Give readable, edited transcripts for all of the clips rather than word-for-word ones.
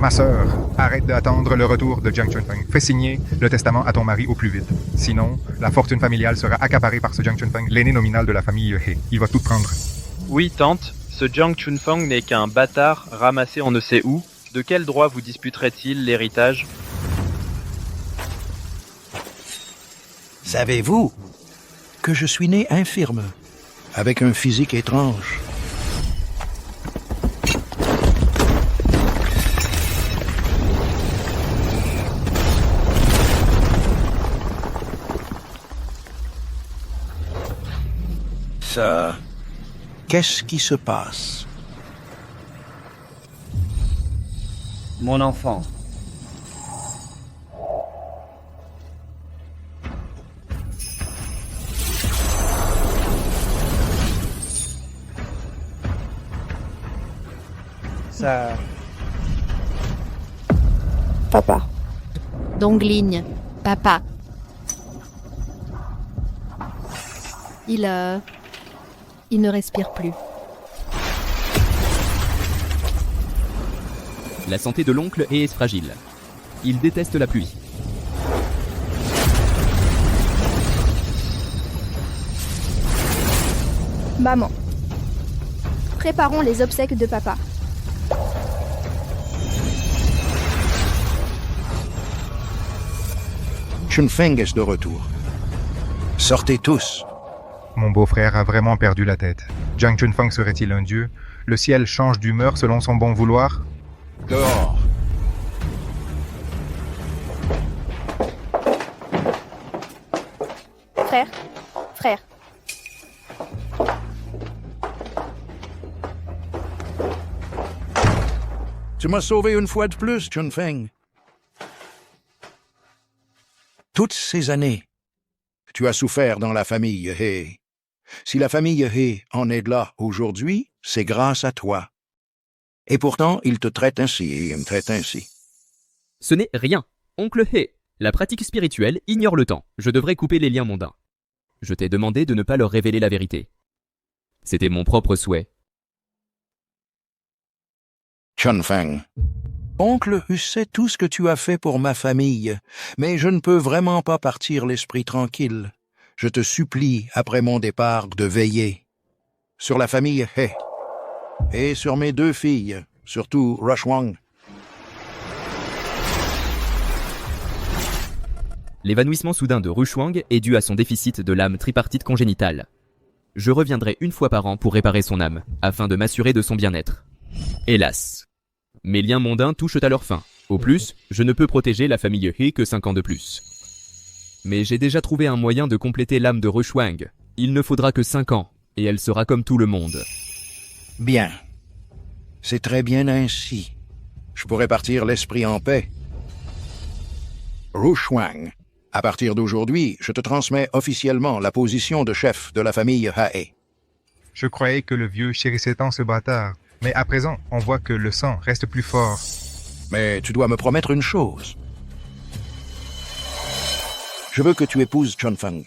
Ma sœur, arrête d'attendre le retour de Jiang Chunfeng. Fais signer le testament à ton mari au plus vite. Sinon, la fortune familiale sera accaparée par ce Jiang Chunfeng, l'aîné nominal de la famille He. Il va tout prendre. Oui, tante, ce Jiang Chunfeng n'est qu'un bâtard ramassé on ne sait où. De quel droit vous disputerait-il l'héritage? Savez-vous que je suis né infirme, avec un physique étrange? Ça, qu'est-ce qui se passe? Mon enfant. Ça... Papa. Dongling, papa. Il ne respire plus. La santé de l'oncle est fragile. Il déteste la pluie. Maman. Préparons les obsèques de papa. Chunfeng est de retour. Sortez tous. Mon beau-frère a vraiment perdu la tête. Jiang Chunfeng serait-il un dieu? Le ciel change d'humeur selon son bon vouloir? Dehors. Frère. Tu m'as sauvé une fois de plus, Chunfeng. Toutes ces années, tu as souffert dans la famille He. Si la famille He en est là aujourd'hui, c'est grâce à toi. Et pourtant, il te traite ainsi et il me traite ainsi. Ce n'est rien. Oncle He, la pratique spirituelle ignore le temps. Je devrais couper les liens mondains. Je t'ai demandé de ne pas leur révéler la vérité. C'était mon propre souhait. Chunfeng. Oncle sait tout ce que tu as fait pour ma famille, mais je ne peux vraiment pas partir l'esprit tranquille. Je te supplie, après mon départ, de veiller sur la famille He et sur mes deux filles, surtout Rushwang. L'évanouissement soudain de Rushwang est dû à son déficit de l'âme tripartite congénitale. Je reviendrai une fois par an pour réparer son âme, afin de m'assurer de son bien-être. Hélas. Mes liens mondains touchent à leur fin. Au plus, je ne peux protéger la famille He que 5 ans de plus. Mais j'ai déjà trouvé un moyen de compléter l'âme de Rushwang. Il ne faudra que 5 ans, et elle sera comme tout le monde. Bien. C'est très bien ainsi. Je pourrais partir l'esprit en paix. Rushwang, à partir d'aujourd'hui, je te transmets officiellement la position de chef de la famille He. Je croyais que le vieux chérissait tant ce bâtard. Mais à présent, on voit que le sang reste plus fort. Mais tu dois me promettre une chose. Je veux que tu épouses Chunfeng.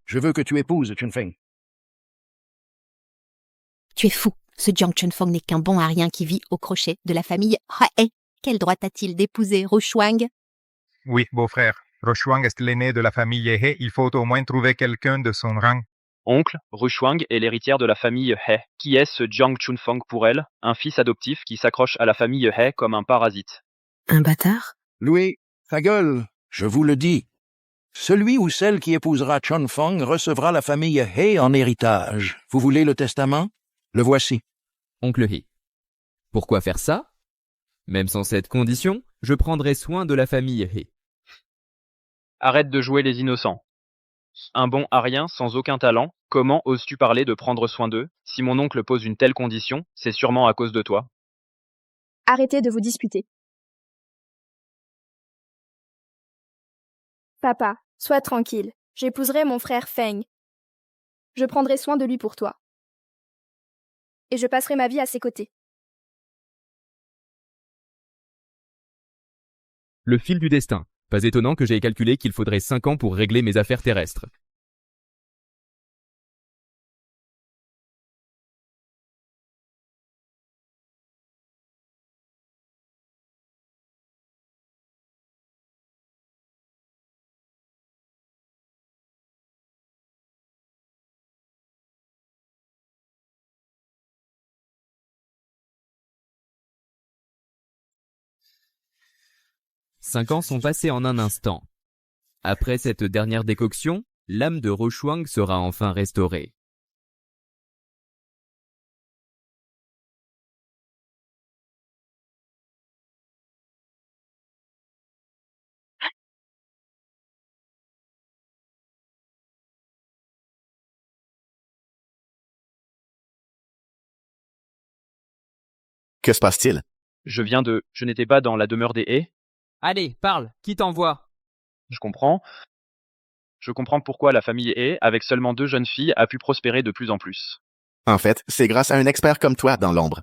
Je veux que tu épouses Chunfeng. Tu es fou. Ce Jiang Chunfeng n'est qu'un bon à rien qui vit au crochet de la famille He. Quel droit a-t-il d'épouser Rushwang? Oui, beau-frère. Rushwang est l'aîné de la famille He. Il faut au moins trouver quelqu'un de son rang. Oncle, Rushwang est l'héritière de la famille He. Qui est ce Jiang Chunfeng pour elle? Un fils adoptif qui s'accroche à la famille He comme un parasite. Un bâtard? Louis, ta gueule, je vous le dis. Celui ou celle qui épousera Chunfeng recevra la famille He en héritage. Vous voulez le testament? Le voici. Oncle He. Pourquoi faire ça? Même sans cette condition, je prendrai soin de la famille He. Arrête de jouer les innocents. Un bon arien sans aucun talent, comment oses-tu parler de prendre soin d'eux? Si mon oncle pose une telle condition, c'est sûrement à cause de toi. Arrêtez de vous disputer. Papa, sois tranquille. J'épouserai mon frère Feng. Je prendrai soin de lui pour toi. Et je passerai ma vie à ses côtés. Le fil du destin. Pas étonnant que j'ai calculé qu'il faudrait 5 ans pour régler mes affaires terrestres. 5 ans sont passés en un instant. Après cette dernière décoction, l'âme de Rushuang sera enfin restaurée. Que se passe-t-il? Je n'étais pas dans la demeure des haies. Allez, parle, qui t'envoie? Je comprends. Je comprends pourquoi la famille Hay, avec seulement 2 jeunes filles, a pu prospérer de plus en plus. En fait, c'est grâce à un expert comme toi dans l'ombre.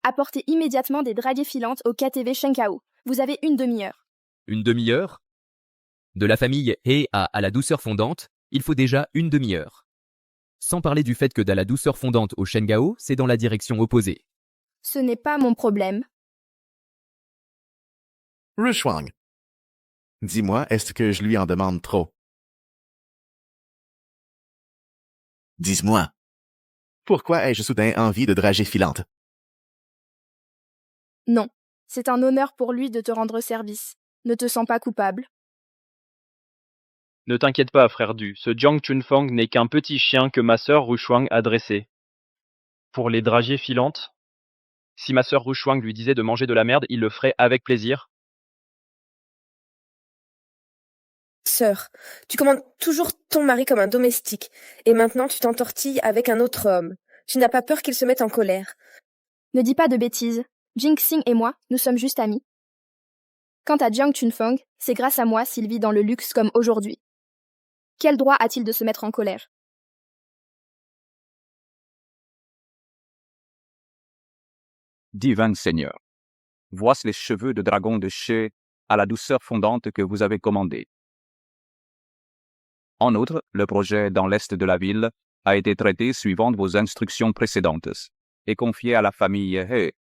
Apportez immédiatement des draguées filantes au KTV Shenkao. Vous avez une demi-heure. Une demi-heure? De la famille He à la douceur fondante, il faut déjà une demi-heure. Sans parler du fait que de la douceur fondante au Shengao, c'est dans la direction opposée. Ce n'est pas mon problème. Rushuang. Dis-moi, est-ce que je lui en demande trop? Dis-moi. Pourquoi ai-je soudain envie de dragées filantes? Non. C'est un honneur pour lui de te rendre service. Ne te sens pas coupable. Ne t'inquiète pas, frère Du, ce Jiang Chunfang n'est qu'un petit chien que ma sœur Rushuang a dressé. Pour les dragées filantes, si ma sœur Rushuang lui disait de manger de la merde, il le ferait avec plaisir. Sœur, tu commandes toujours ton mari comme un domestique, et maintenant tu t'entortilles avec un autre homme. Tu n'as pas peur qu'il se mette en colère. Ne dis pas de bêtises. Jingxing et moi, nous sommes juste amis. Quant à Jiang Chunfang, c'est grâce à moi s'il vit dans le luxe comme aujourd'hui. Quel droit a-t-il de se mettre en colère? Divin Seigneur, voici les cheveux de dragon de She à la douceur fondante que vous avez commandé. En outre, le projet dans l'est de la ville a été traité suivant vos instructions précédentes et confié à la famille He.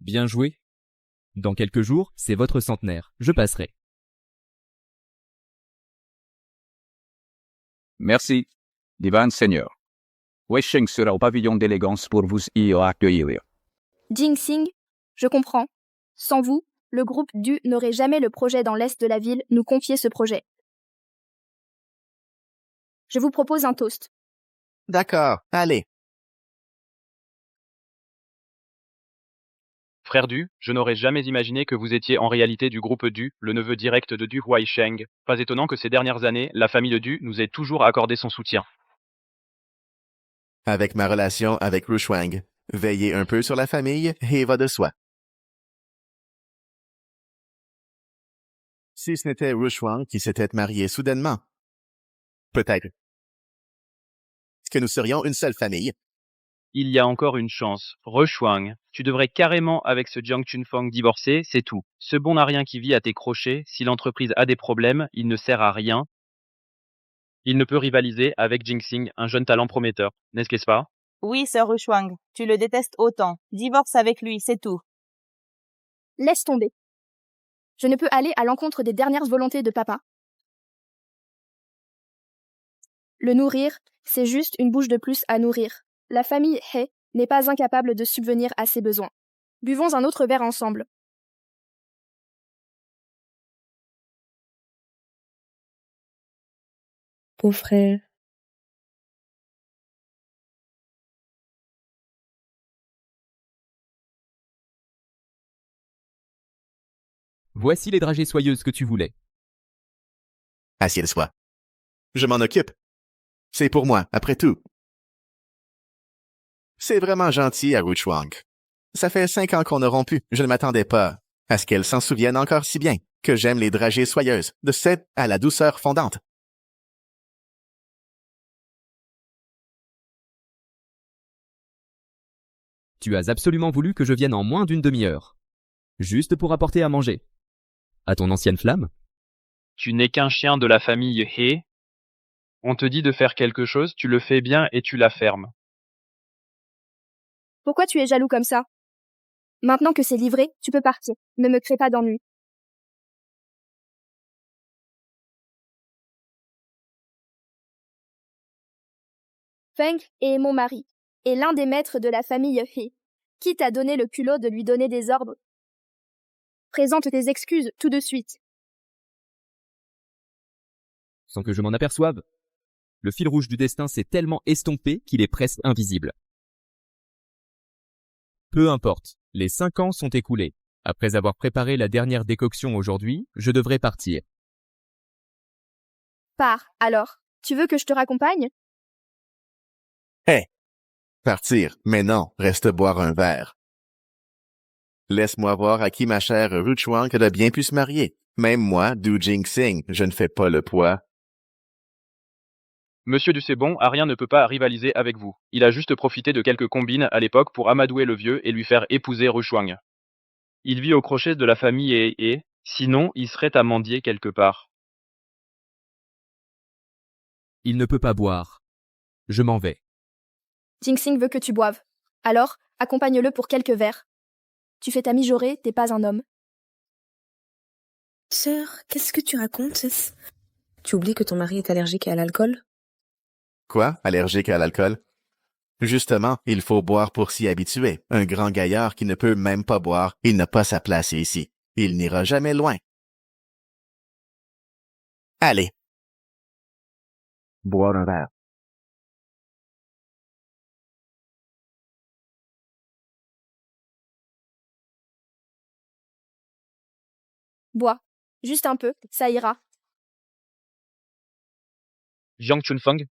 Bien joué. Dans quelques jours, c'est votre centenaire. Je passerai. Merci, Divin Seigneur. Weisheng sera au pavillon d'élégance pour vous y accueillir. Jingxing, je comprends. Sans vous, le groupe Du n'aurait jamais le projet dans l'est de la ville nous confier ce projet. Je vous propose un toast. D'accord, allez. Frère Du, je n'aurais jamais imaginé que vous étiez en réalité du groupe Du, le neveu direct de Du Huaisheng. Pas étonnant que ces dernières années, la famille Du nous ait toujours accordé son soutien. Avec ma relation avec Rushuang, veiller un peu sur la famille et va de soi. Si ce n'était Rushuang qui s'était marié soudainement, peut-être que nous serions une seule famille. Il y a encore une chance. Rushuang, tu devrais carrément avec ce Jiang Chunfang divorcer, c'est tout. Ce bon n'a rien qui vit à tes crochets, si l'entreprise a des problèmes, il ne sert à rien. Il ne peut rivaliser avec Jingxing, un jeune talent prometteur, n'est-ce pas? Oui, sœur Rushuang, tu le détestes autant. Divorce avec lui, c'est tout. Laisse tomber. Je ne peux aller à l'encontre des dernières volontés de papa. Le nourrir, c'est juste une bouche de plus à nourrir. La famille He n'est pas incapable de subvenir à ses besoins. Buvons un autre verre ensemble. Pauvre frère. Voici les dragées soyeuses que tu voulais. Assieds-toi. Je m'en occupe. C'est pour moi, après tout. C'est vraiment gentil à Rushuang. Ça fait 5 ans qu'on a rompu. Je ne m'attendais pas à ce qu'elle s'en souvienne encore si bien que j'aime les dragées soyeuses, de celle à la douceur fondante. Tu as absolument voulu que je vienne en moins d'une demi-heure. Juste pour apporter à manger. À ton ancienne flamme? Tu n'es qu'un chien de la famille He. On te dit de faire quelque chose, tu le fais bien et tu la fermes. Pourquoi tu es jaloux comme ça? Maintenant que c'est livré, tu peux partir. Ne me crée pas d'ennui. Feng est mon mari, et l'un des maîtres de la famille He. Qui t'a donné le culot de lui donner des ordres? Présente tes excuses tout de suite. Sans que je m'en aperçoive. Le fil rouge du destin s'est tellement estompé qu'il est presque invisible. Peu importe, les 5 ans sont écoulés. Après avoir préparé la dernière décoction aujourd'hui, je devrais partir. Pars, alors. Tu veux que je te raccompagne? Hé! Partir, mais non, reste boire un verre. Laisse-moi voir à qui ma chère Ruchuang a bien pu se marier. Même moi, Du Jing-Sing, je ne fais pas le poids. Monsieur Ducébon, Arien ne peut pas rivaliser avec vous. Il a juste profité de quelques combines à l'époque pour amadouer le vieux et lui faire épouser Rushuang. Il vit au crochet de la famille et sinon il serait à mendier quelque part. Il ne peut pas boire. Je m'en vais. Jing-Sing veut que tu boives. Alors, accompagne-le pour quelques verres. Tu fais ta mijaurée, t'es pas un homme. Sœur, qu'est-ce que tu racontes? Tu oublies que ton mari est allergique à l'alcool? Quoi? Allergique à l'alcool? Justement, il faut boire pour s'y habituer. Un grand gaillard qui ne peut même pas boire, il n'a pas sa place ici. Il n'ira jamais loin. Allez. Boire un verre. Bois. Juste un peu, ça ira. Jiang Chunfeng,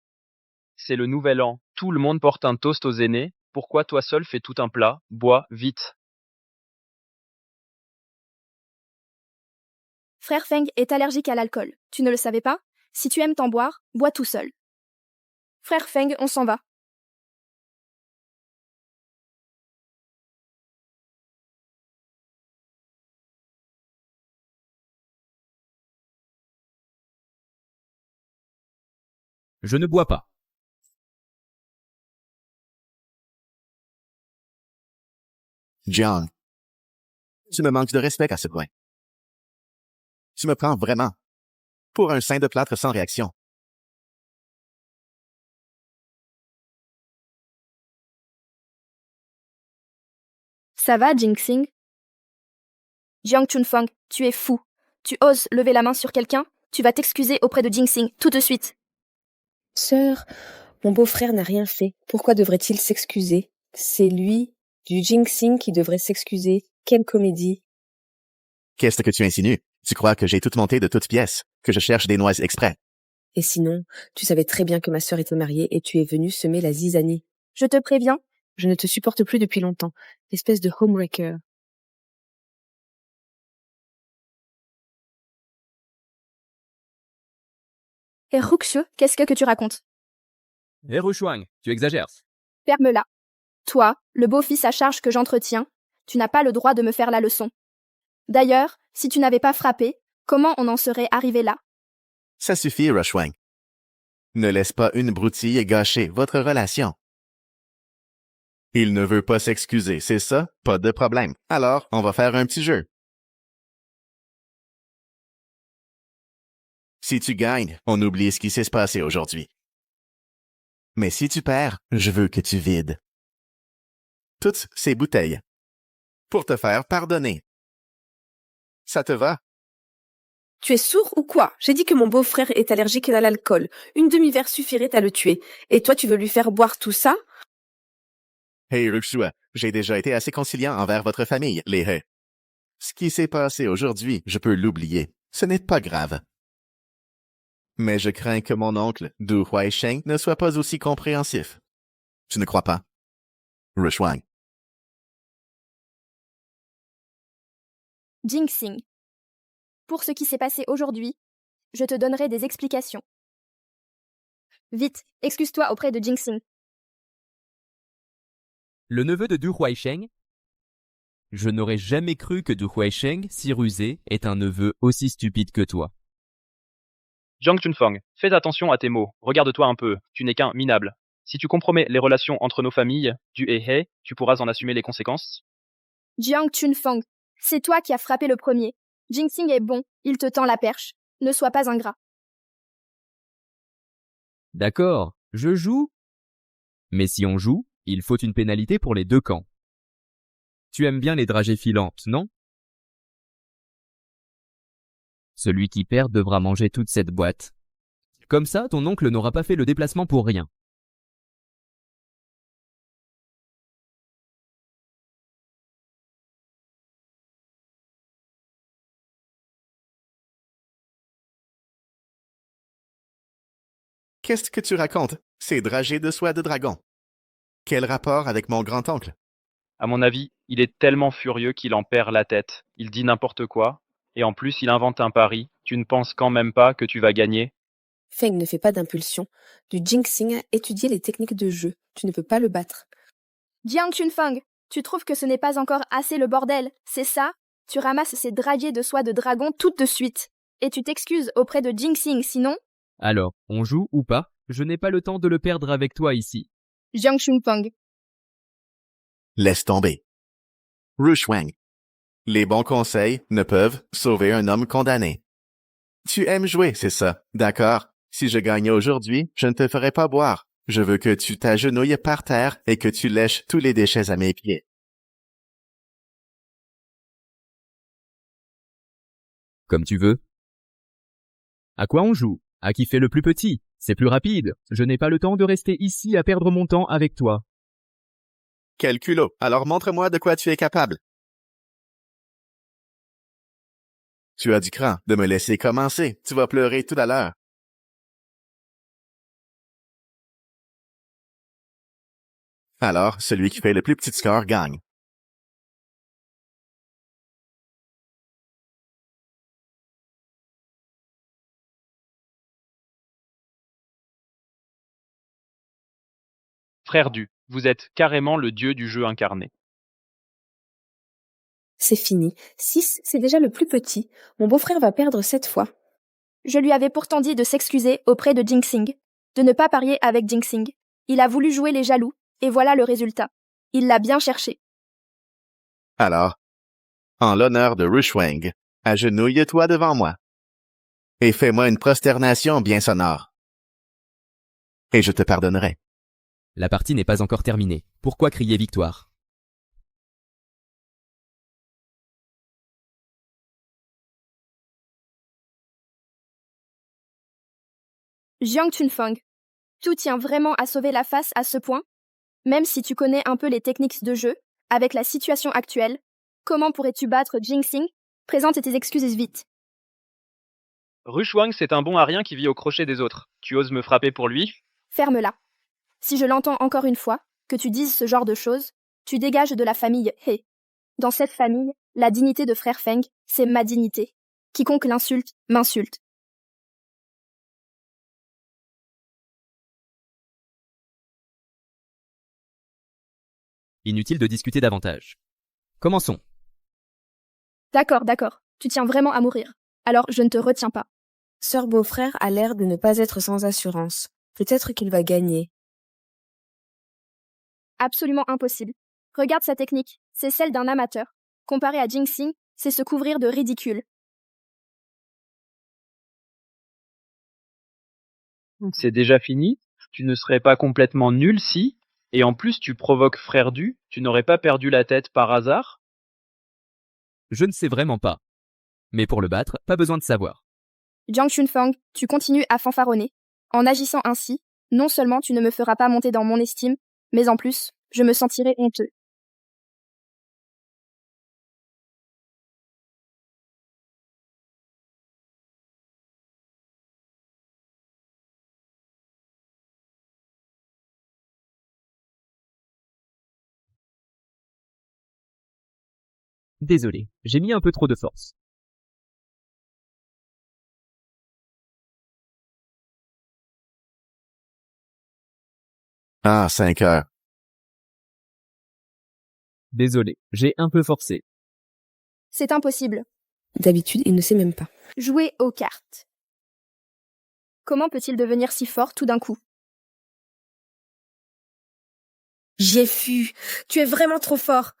c'est le nouvel an. Tout le monde porte un toast aux aînés. Pourquoi toi seul fais tout un plat? Bois, vite. Frère Feng est allergique à l'alcool. Tu ne le savais pas? Si tu aimes t'en boire, bois tout seul. Frère Feng, on s'en va. Je ne bois pas. Jiang, tu me manques de respect à ce point. Tu me prends vraiment pour un saint de plâtre sans réaction. Ça va, Jing-Sing? Jiang Chunfeng, tu es fou. Tu oses lever la main sur quelqu'un? Tu vas t'excuser auprès de Jing-Sing, tout de suite. Sœur, mon beau-frère n'a rien fait. Pourquoi devrait-il s'excuser? C'est lui, Du Jing-Sing, qui devrait s'excuser. Quelle comédie! Qu'est-ce que tu insinues? Tu crois que j'ai tout monté de toutes pièces, que je cherche des noises exprès? Et sinon, tu savais très bien que ma sœur était mariée et tu es venu semer la zizanie. Je te préviens. Je ne te supporte plus depuis longtemps, espèce de homewrecker. Et Ruxue, qu'est-ce que tu racontes? Hé Rushuang, tu exagères. Ferme-la. Toi, le beau-fils à charge que j'entretiens, tu n'as pas le droit de me faire la leçon. D'ailleurs, si tu n'avais pas frappé, comment on en serait arrivé là? Ça suffit, Rushwang. Ne laisse pas une broutille gâcher votre relation. Il ne veut pas s'excuser, c'est ça? Pas de problème. Alors, on va faire un petit jeu. Si tu gagnes, on oublie ce qui s'est passé aujourd'hui. Mais si tu perds, je veux que tu vides toutes ces bouteilles pour te faire pardonner. Ça te va? Tu es sourd ou quoi? J'ai dit que mon beau-frère est allergique à l'alcool. Une demi-verre suffirait à le tuer. Et toi, tu veux lui faire boire tout ça? Hey Ruxua, j'ai déjà été assez conciliant envers votre famille, les He. Ce qui s'est passé aujourd'hui, je peux l'oublier. Ce n'est pas grave. Mais je crains que mon oncle, Du Huaisheng, ne soit pas aussi compréhensif. Tu ne crois pas? Rushwang. Jing-Sing. Pour ce qui s'est passé aujourd'hui, je te donnerai des explications. Vite, excuse-toi auprès de Jing-Sing. Le neveu de Du Huaisheng? Je n'aurais jamais cru que Du Huaisheng, si rusé, est un neveu aussi stupide que toi. Jiang Chunfeng, fais attention à tes mots. Regarde-toi un peu, tu n'es qu'un minable. Si tu compromets les relations entre nos familles, Du et He, tu pourras en assumer les conséquences. Jiang Chunfeng, c'est toi qui as frappé le premier. Jing-Sing est bon, il te tend la perche. Ne sois pas ingrat. D'accord, je joue. Mais si on joue, il faut une pénalité pour les deux camps. Tu aimes bien les dragées filantes, non? Celui qui perd devra manger toute cette boîte. Comme ça, ton oncle n'aura pas fait le déplacement pour rien. Qu'est-ce que tu racontes? C'est dragées de soie de dragon. Quel rapport avec mon grand-oncle? À mon avis, il est tellement furieux qu'il en perd la tête. Il dit n'importe quoi. Et en plus, il invente un pari. Tu ne penses quand même pas que tu vas gagner? Feng ne fait pas d'impulsion. Du jinxing a étudié les techniques de jeu. Tu ne peux pas le battre. Jiang Chunfeng, tu trouves que ce n'est pas encore assez le bordel, c'est ça? Tu ramasses ces dragées de soie de dragon tout de suite. Et tu t'excuses auprès de Jinxing, sinon? Alors, on joue ou pas? Je n'ai pas le temps de le perdre avec toi ici. Jiang Chunfeng. Laisse tomber. Rushuang. Les bons conseils ne peuvent sauver un homme condamné. Tu aimes jouer, c'est ça, d'accord? Si je gagnais aujourd'hui, je ne te ferai pas boire. Je veux que tu t'agenouilles par terre et que tu lèches tous les déchets à mes pieds. Comme tu veux. À quoi on joue? À qui fait le plus petit? C'est plus rapide. Je n'ai pas le temps de rester ici à perdre mon temps avec toi. Quel culot! Alors montre-moi de quoi tu es capable. Tu as du cran de me laisser commencer. Tu vas pleurer tout à l'heure. Alors, celui qui fait le plus petit score gagne. Frère Du, vous êtes carrément le dieu du jeu incarné. C'est fini. 6, c'est déjà le plus petit. Mon beau-frère va perdre cette fois. Je lui avais pourtant dit de s'excuser auprès de Jinxing, de ne pas parier avec Jinxing. Il a voulu jouer les jaloux, et voilà le résultat. Il l'a bien cherché. Alors, en l'honneur de Rushuang, agenouille-toi devant moi. Et fais-moi une prosternation bien sonore. Et je te pardonnerai. La partie n'est pas encore terminée. Pourquoi crier victoire? Jiang Chunfeng, tu tiens vraiment à sauver la face à ce point? Même si tu connais un peu les techniques de jeu, avec la situation actuelle, comment pourrais-tu battre Jinxing? Présente tes excuses vite. Rushuang, c'est un bon à rien qui vit au crochet des autres. Tu oses me frapper pour lui? Ferme-la. Si je l'entends encore une fois, que tu dises ce genre de choses, tu dégages de la famille He. Dans cette famille, la dignité de frère Feng, c'est ma dignité. Quiconque l'insulte, m'insulte. Inutile de discuter davantage. Commençons. D'accord. Tu tiens vraiment à mourir. Alors je ne te retiens pas. Sœur beau-frère a l'air de ne pas être sans assurance. Peut-être qu'il va gagner. Absolument impossible. Regarde sa technique, c'est celle d'un amateur. Comparé à Jinxing, c'est se couvrir de ridicule. C'est déjà fini? Tu ne serais pas complètement nul si? Et en plus tu provoques frère Du? Tu n'aurais pas perdu la tête par hasard? Je ne sais vraiment pas. Mais pour le battre, pas besoin de savoir. Jiang Chunfeng, tu continues à fanfaronner. En agissant ainsi, non seulement tu ne me feras pas monter dans mon estime, mais en plus, je me sentirai honteux. Désolé, j'ai mis un peu trop de force. Ah, 5 heures. Désolé, j'ai un peu forcé. C'est impossible. D'habitude, il ne sait même pas. Jouer aux cartes. Comment peut-il devenir si fort tout d'un coup? J'ai fu. Tu es vraiment trop fort.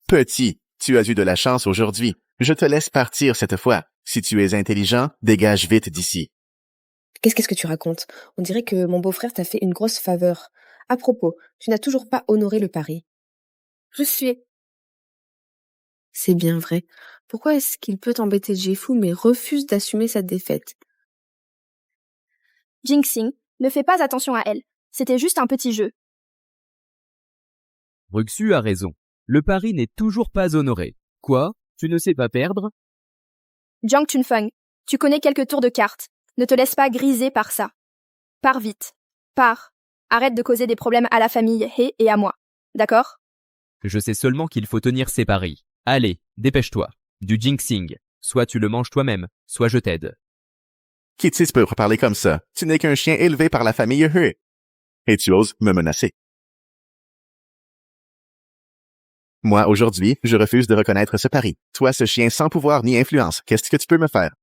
Petit, tu as eu de la chance aujourd'hui. Je te laisse partir cette fois. Si tu es intelligent, dégage vite d'ici. Qu'est-ce que tu racontes? On dirait que mon beau-frère t'a fait une grosse faveur. À propos, tu n'as toujours pas honoré le pari. Je suis. C'est bien vrai. Pourquoi est-ce qu'il peut embêter Jefu mais refuse d'assumer sa défaite? Jinxing, ne fais pas attention à elle. C'était juste un petit jeu. Ruxu a raison. Le pari n'est toujours pas honoré. Quoi? Tu ne sais pas perdre? Jiang Chunfeng, tu connais quelques tours de cartes. Ne te laisse pas griser par ça. Pars vite. Pars. Arrête de causer des problèmes à la famille He et à moi. D'accord? Je sais seulement qu'il faut tenir ses paris. Allez, dépêche-toi. Du jinxing. Soit tu le manges toi-même, soit je t'aide. Qui t'y peut parler comme ça? Tu n'es qu'un chien élevé par la famille He. Et tu oses me menacer. Moi, aujourd'hui, je refuse de reconnaître ce pari. Toi, ce chien sans pouvoir ni influence, qu'est-ce que tu peux me faire?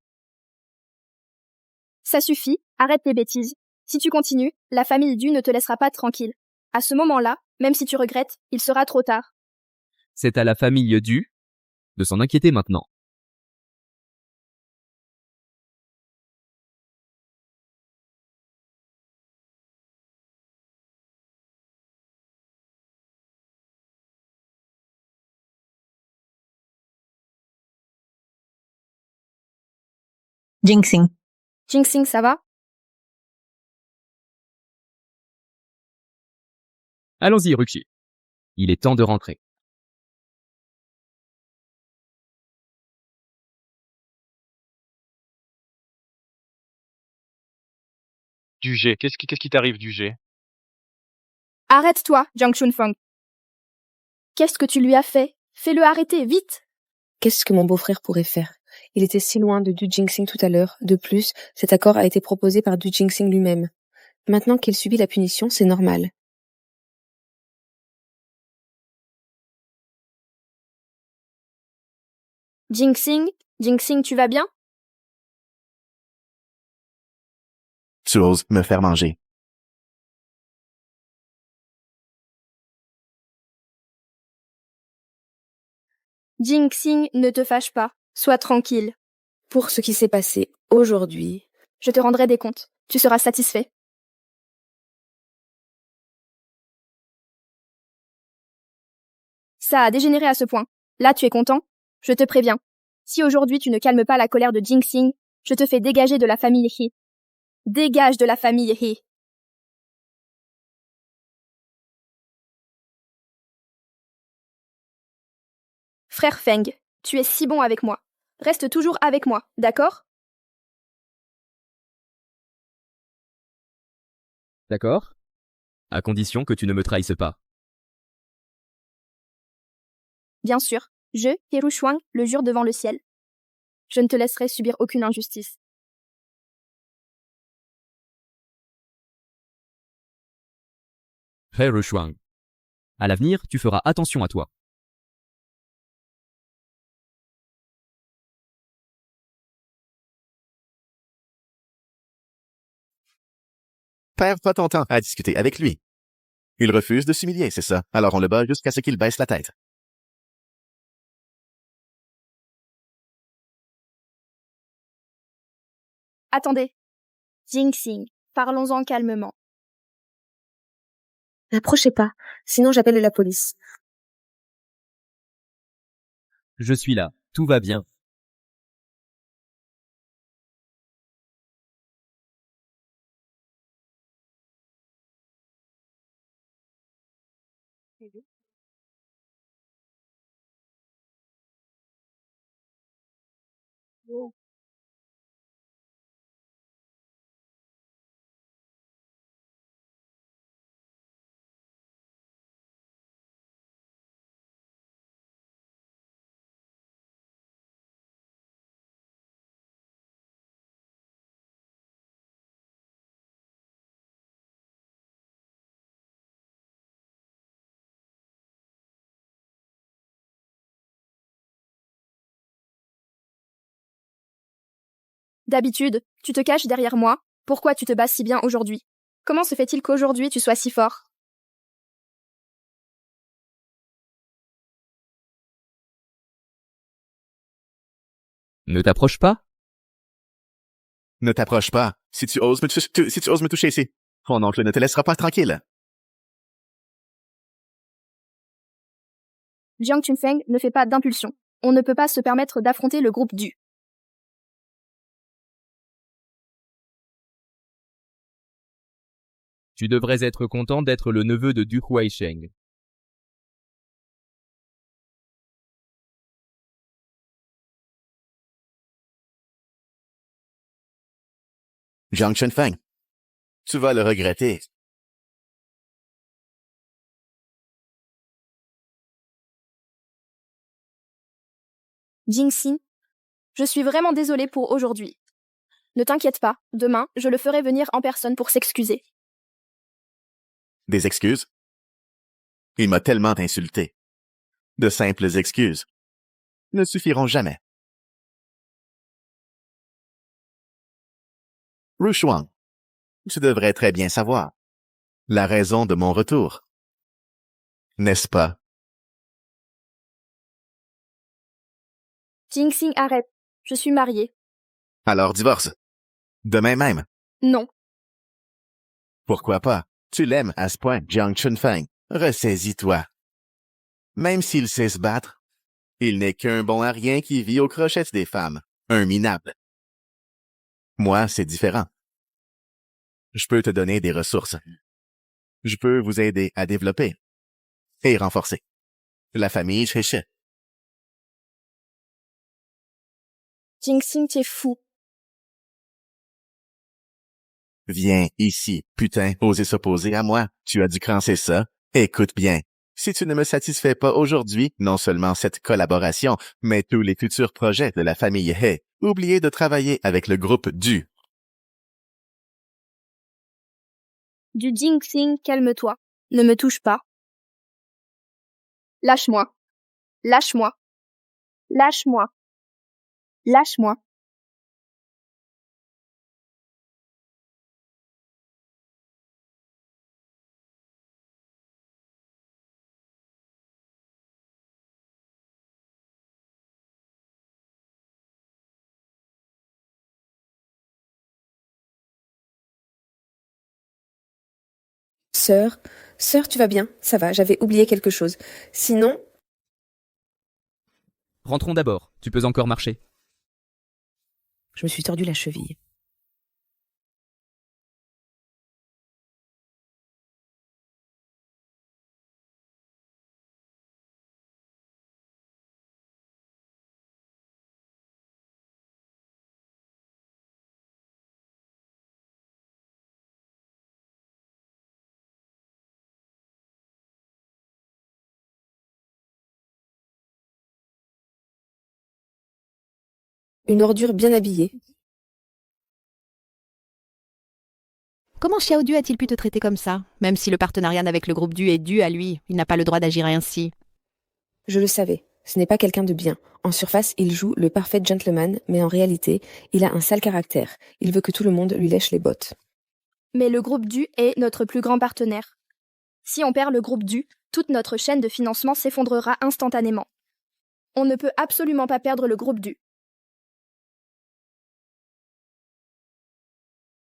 Ça suffit, arrête tes bêtises. Si tu continues, la famille Du ne te laissera pas tranquille. À ce moment-là, même si tu regrettes, il sera trop tard. C'est à la famille Du de s'en inquiéter maintenant. Jinxing. Jinxing, ça va? Allons-y, Ruxi. Il est temps de rentrer. Du G. Qu'est-ce qui t'arrive, du G? Arrête-toi, Jiang Chunfeng. Qu'est-ce que tu lui as fait? Fais-le arrêter, vite! Qu'est-ce que mon beau-frère pourrait faire? Il était si loin de Du Jinxing tout à l'heure. De plus, cet accord a été proposé par Du Jinxing lui-même. Maintenant qu'il subit la punition, c'est normal. Jinxing, Jinxing, tu vas bien? Tu oses me faire manger. Jinxing, ne te fâche pas. Sois tranquille. Pour ce qui s'est passé aujourd'hui, Je te rendrai des comptes. Tu seras satisfait. Ça a dégénéré à ce point. Là, tu es content? Je te préviens. Si aujourd'hui tu ne calmes pas la colère de Jinxing, je te fais dégager de la famille He. Dégage de la famille He. Frère Feng, tu es si bon avec moi. Reste toujours avec moi, d'accord? D'accord? À condition que tu ne me trahisses pas. Bien sûr, je, Heru Shuang, le jure devant le ciel. Je ne te laisserai subir aucune injustice. Frère Shuang. À l'avenir, tu feras attention à toi. Perds pas ton temps à discuter avec lui. Il refuse de s'humilier, c'est ça. Alors on le bat jusqu'à ce qu'il baisse la tête. Attendez. Jinxing, parlons-en calmement. n'approchez pas, sinon j'appelle la police. Je suis là. Tout va bien. D'habitude, tu te caches derrière moi. Pourquoi tu te bats si bien aujourd'hui? Comment se fait-il qu'aujourd'hui tu sois si fort? Ne t'approche pas? Ne t'approche pas. Si tu oses me toucher ici, ton oncle ne te laissera pas tranquille. Jiang Chunfeng ne fait pas d'impulsion. On ne peut pas se permettre d'affronter le groupe du. Tu devrais être content d'être le neveu de Du Huaisheng. Jiang Chunfeng, tu vas le regretter. Jingxing, je suis vraiment désolée pour aujourd'hui. Ne t'inquiète pas, demain, je le ferai venir en personne pour s'excuser. Des excuses? Il m'a tellement insulté. De simples excuses ne suffiront jamais. Rushuang, tu devrais très bien savoir la raison de mon retour. N'est-ce pas? Jingxing, arrête. Je suis mariée. Alors divorce. Demain même. Non. Pourquoi pas? Tu l'aimes à ce point, Jiang Chunfeng. Ressaisis-toi. Même s'il sait se battre, il n'est qu'un bon à rien qui vit aux crochettes des femmes. Un minable. Moi, c'est différent. Je peux te donner des ressources. Je peux vous aider à développer et renforcer la famille Cheche. Jingxing, t'es fou. Viens ici, putain, oser s'opposer à moi. Tu as du cran, c'est ça? Écoute bien. Si tu ne me satisfais pas aujourd'hui, non seulement cette collaboration, mais tous les futurs projets de la famille He, oubliez de travailler avec le groupe Du. Du Jingxing, calme-toi. Ne me touche pas. Lâche-moi. Lâche-moi. Lâche-moi. Lâche-moi. Sœur, tu vas bien? Ça va, j'avais oublié quelque chose. Sinon, Rentrons d'abord, tu peux encore marcher. je me suis tordu la cheville. Une ordure bien habillée. Comment Xiaodu a-t-il pu te traiter comme ça? Même si le partenariat avec le groupe Du est dû à lui, il n'a pas le droit d'agir ainsi. Je le savais, ce n'est pas quelqu'un de bien. En surface, il joue le parfait gentleman, mais en réalité, il a un sale caractère. Il veut que tout le monde lui lèche les bottes. Mais le groupe Du est notre plus grand partenaire. Si on perd le groupe Du, toute notre chaîne de financement s'effondrera instantanément. On ne peut absolument pas perdre le groupe Du.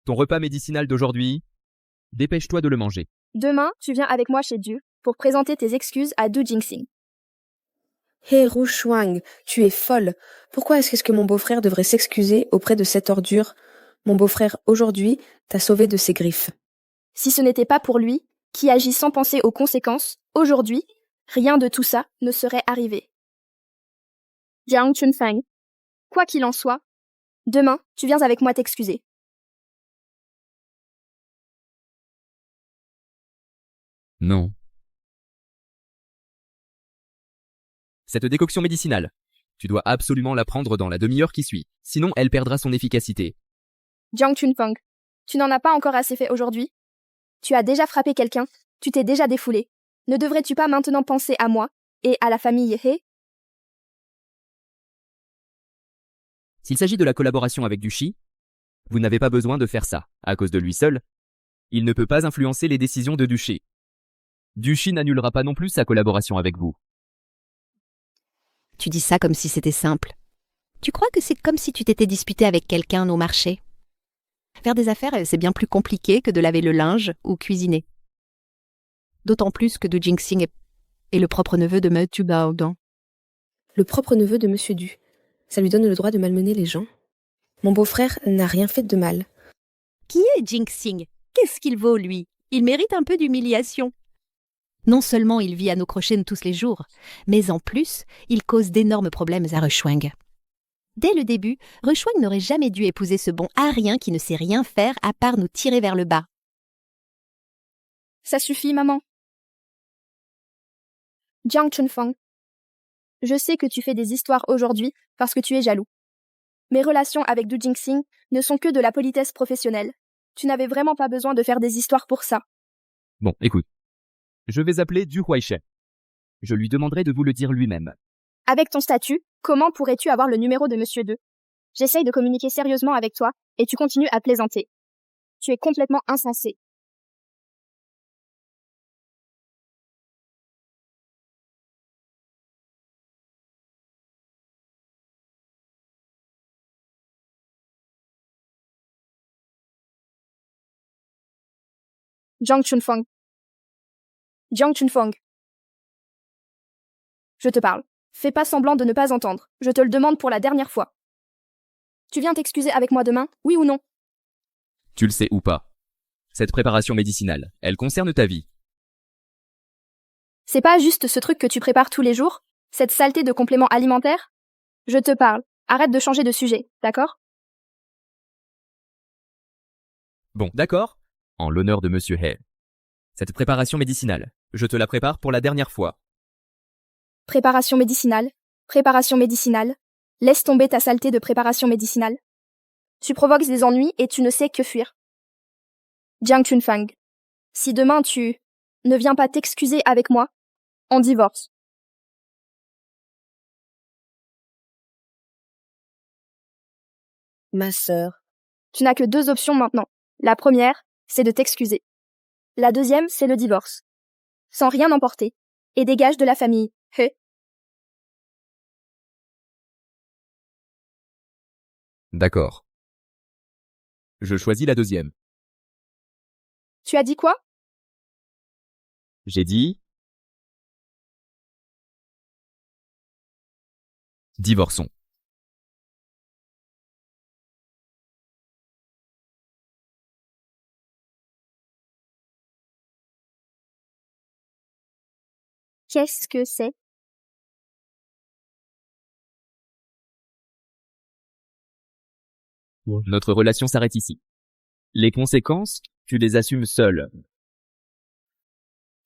Ton repas médicinal d'aujourd'hui, dépêche-toi de le manger. Demain, tu viens avec moi chez Du pour présenter tes excuses à Du Jingxing. Hé, Rushuang, tu es folle. Pourquoi est-ce que mon beau-frère devrait s'excuser auprès de cette ordure? Mon beau-frère, aujourd'hui, t'a sauvé de ses griffes. Si ce n'était pas pour lui, qui agit sans penser aux conséquences, aujourd'hui, rien de tout ça ne serait arrivé. Jiang Chunfeng, quoi qu'il en soit, demain, tu viens avec moi t'excuser. Non. Cette décoction médicinale, tu dois absolument la prendre dans la demi-heure qui suit, sinon elle perdra son efficacité. Jiang Chunfeng, tu n'en as pas encore assez fait aujourd'hui? Tu as déjà frappé quelqu'un, tu t'es déjà défoulé. Ne devrais-tu pas maintenant penser à moi et à la famille He? S'il s'agit de la collaboration avec Du Shi, vous n'avez pas besoin de faire ça. À cause de lui seul, il ne peut pas influencer les décisions de Du Shi. Du Shi n'annulera pas non plus sa collaboration avec vous. Tu dis ça comme si c'était simple. Tu crois que c'est comme si tu t'étais disputé avec quelqu'un au marché? Faire des affaires, c'est bien plus compliqué que de laver le linge ou cuisiner. D'autant plus que Du Jinxing est le propre neveu de Me Tu Baodan. Le propre neveu de Monsieur Du. Ça lui donne le droit de malmener les gens. Mon beau-frère n'a rien fait de mal. Qui est Jinxing? Qu'est-ce qu'il vaut, lui? Il mérite un peu d'humiliation. Non seulement il vit à nos crochets tous les jours, mais en plus, il cause d'énormes problèmes à Rushwang. Dès le début, Rushwang n'aurait jamais dû épouser ce bon arien qui ne sait rien faire à part nous tirer vers le bas. Ça suffit, maman. Jiang Chunfang, je sais que tu fais des histoires aujourd'hui parce que tu es jaloux. Mes relations avec Du Jinxing ne sont que de la politesse professionnelle. Tu n'avais vraiment pas besoin de faire des histoires pour ça. Bon, écoute. Je vais appeler Du Huaishe. Je lui demanderai de vous le dire lui-même. Avec ton statut, comment pourrais-tu avoir le numéro de Monsieur 2? J'essaye de communiquer sérieusement avec toi et tu continues à plaisanter. Tu es complètement insensé. Jiang Chunfang. Jiang Chunfang. Je te parle. Fais pas semblant de ne pas entendre. Je te le demande pour la dernière fois. Tu viens t'excuser avec moi demain, oui ou non? Tu le sais ou pas. Cette préparation médicinale, elle concerne ta vie. C'est pas juste ce truc que tu prépares tous les jours? Cette saleté de compléments alimentaires? Je te parle. Arrête de changer de sujet, d'accord? Bon, d'accord. En l'honneur de Monsieur He. Cette préparation médicinale, je te la prépare pour la dernière fois. Préparation médicinale. Préparation médicinale. Laisse tomber ta saleté de préparation médicinale. Tu provoques des ennuis et tu ne sais que fuir. Jiang Chunfang. Si demain tu ne viens pas t'excuser avec moi, on divorce. Ma sœur. Tu n'as que 2 options maintenant. La première, c'est de t'excuser. La deuxième, c'est le divorce. Sans rien emporter. Et dégage de la famille. He. D'accord. Je choisis la deuxième. Tu as dit quoi? J'ai dit... Divorçons. Qu'est-ce que c'est? Notre relation s'arrête ici. Les conséquences, tu les assumes seul.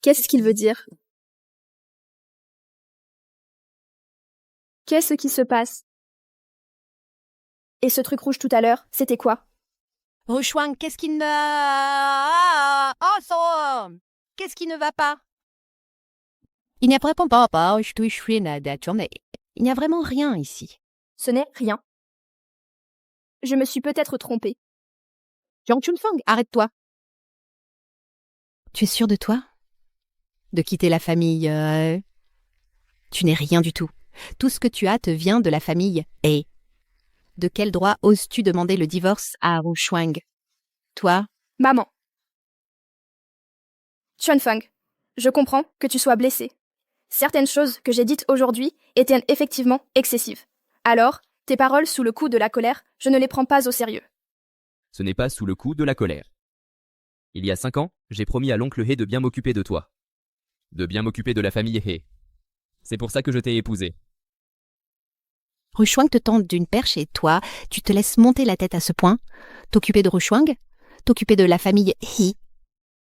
Qu'est-ce qu'il veut dire? Qu'est-ce qui se passe? Et ce truc rouge tout à l'heure, c'était quoi? Rushwang, qu'est-ce qui ne... Qu'est-ce qui ne va pas? Il n'y a vraiment pas, il n'y a vraiment rien ici. Ce n'est rien. Je me suis peut-être trompée. Jiang Chunfang, arrête-toi. Tu es sûr de toi? De quitter la famille Tu n'es rien du tout. Tout ce que tu as te vient de la famille He. De quel droit oses-tu demander le divorce à Rushwang? Toi? Maman. Chunfang, je comprends que tu sois blessée. Certaines choses que j'ai dites aujourd'hui étaient effectivement excessives. Alors, tes paroles sous le coup de la colère, je ne les prends pas au sérieux. Ce n'est pas sous le coup de la colère. Il y a 5 ans, j'ai promis à l'oncle He de bien m'occuper de toi. De bien m'occuper de la famille He. C'est pour ça que je t'ai épousé. Rushwang te tente d'une perche et toi, tu te laisses monter la tête à ce point? T'occuper de Rushwang? T'occuper de la famille He?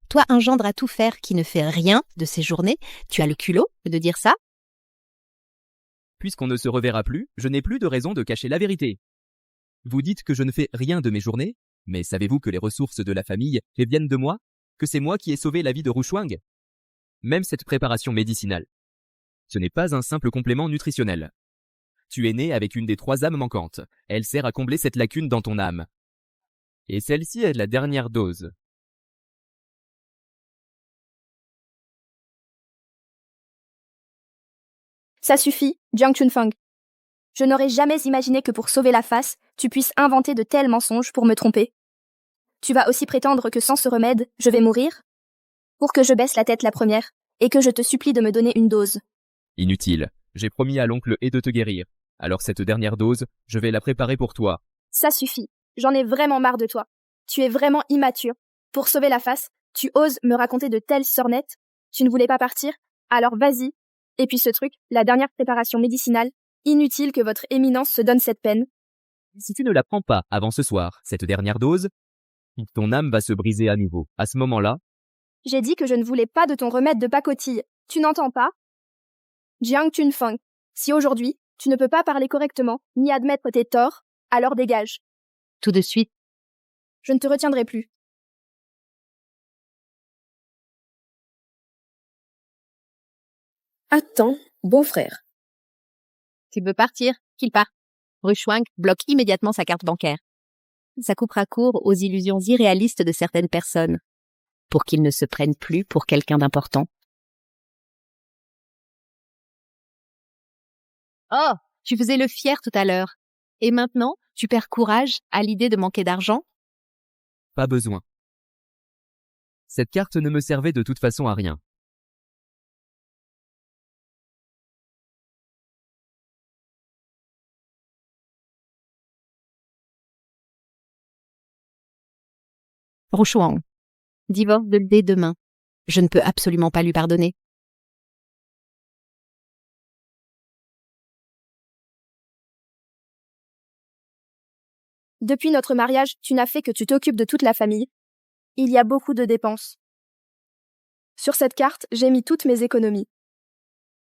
Toi, un gendre à tout faire qui ne fait rien de ses journées, tu as le culot de dire ça? Puisqu'on ne se reverra plus, je n'ai plus de raison de cacher la vérité. Vous dites que je ne fais rien de mes journées, mais savez-vous que les ressources de la famille viennent de moi? Que c'est moi qui ai sauvé la vie de Rushwang? Même cette préparation médicinale. Ce n'est pas un simple complément nutritionnel. Tu es né avec une des 3 âmes manquantes. Elle sert à combler cette lacune dans ton âme. Et celle-ci est la dernière dose. Ça suffit, Jiang Chunfang. Je n'aurais jamais imaginé que pour sauver la face, tu puisses inventer de tels mensonges pour me tromper. Tu vas aussi prétendre que sans ce remède, je vais mourir? Pour que je baisse la tête la première, et que je te supplie de me donner une dose. Inutile. J'ai promis à l'oncle He de te guérir. Alors cette dernière dose, je vais la préparer pour toi. Ça suffit. J'en ai vraiment marre de toi. Tu es vraiment immature. Pour sauver la face, tu oses me raconter de telles sornettes? Tu ne voulais pas partir? Alors vas-y. Et puis ce truc, la dernière préparation médicinale, inutile que votre éminence se donne cette peine. Si tu ne la prends pas avant ce soir, cette dernière dose, ton âme va se briser à nouveau. À ce moment-là, J'ai dit que je ne voulais pas de ton remède de pacotille. Tu n'entends pas? Jiang Chunfeng, si aujourd'hui, tu ne peux pas parler correctement, ni admettre tes torts, alors dégage. Tout de suite, Je ne te retiendrai plus. Attends, bon frère. tu veux partir, qu'il part. Rushwang bloque immédiatement sa carte bancaire. Ça coupera court aux illusions irréalistes de certaines personnes, pour qu'ils ne se prennent plus pour quelqu'un d'important. Oh, tu faisais le fier tout à l'heure. Et maintenant, tu perds courage à l'idée de manquer d'argent? pas besoin. Cette carte ne me servait de toute façon à rien. Rushwang, divorce dès demain. Je ne peux absolument pas lui pardonner. Depuis notre mariage, tu n'as fait que tu t'occupes de toute la famille. Il y a beaucoup de dépenses. Sur cette carte, j'ai mis toutes mes économies.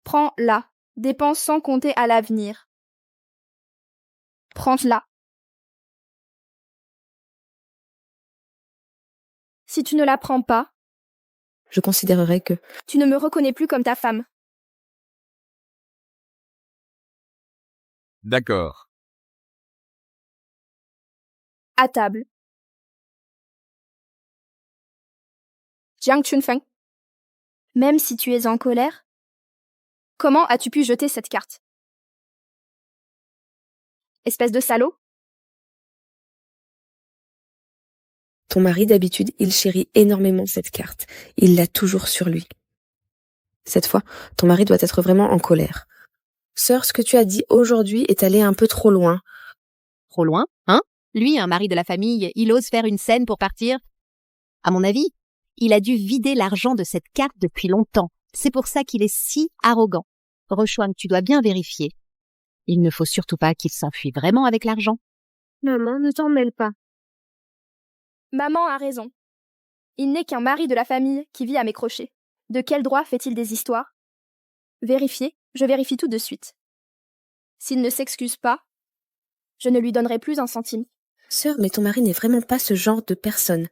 Prends-la. Dépense sans compter à l'avenir. Prends-la. Si tu ne la prends pas, Je considérerais que... tu ne me reconnais plus comme ta femme. D'accord. À table. Jiang Chunfeng, même si tu es en colère, comment as-tu pu jeter cette carte? Espèce de salaud? Ton mari, d'habitude, il chérit énormément cette carte. Il l'a toujours sur lui. Cette fois, ton mari doit être vraiment en colère. Sœur, ce que tu as dit aujourd'hui est allé un peu trop loin. Trop loin, hein? Lui, un mari de la famille, il ose faire une scène pour partir? À mon avis, il a dû vider l'argent de cette carte depuis longtemps. C'est pour ça qu'il est si arrogant. Rushwang, tu dois bien vérifier. Il ne faut surtout pas qu'il s'enfuit vraiment avec l'argent. Maman, ne t'en mêle pas. Maman a raison. Il n'est qu'un mari de la famille qui vit à mes crochets. De quel droit fait-il des histoires? Vérifier, je vérifie tout de suite. S'il ne s'excuse pas, je ne lui donnerai plus un centime. Sœur, mais ton mari n'est vraiment pas ce genre de personne.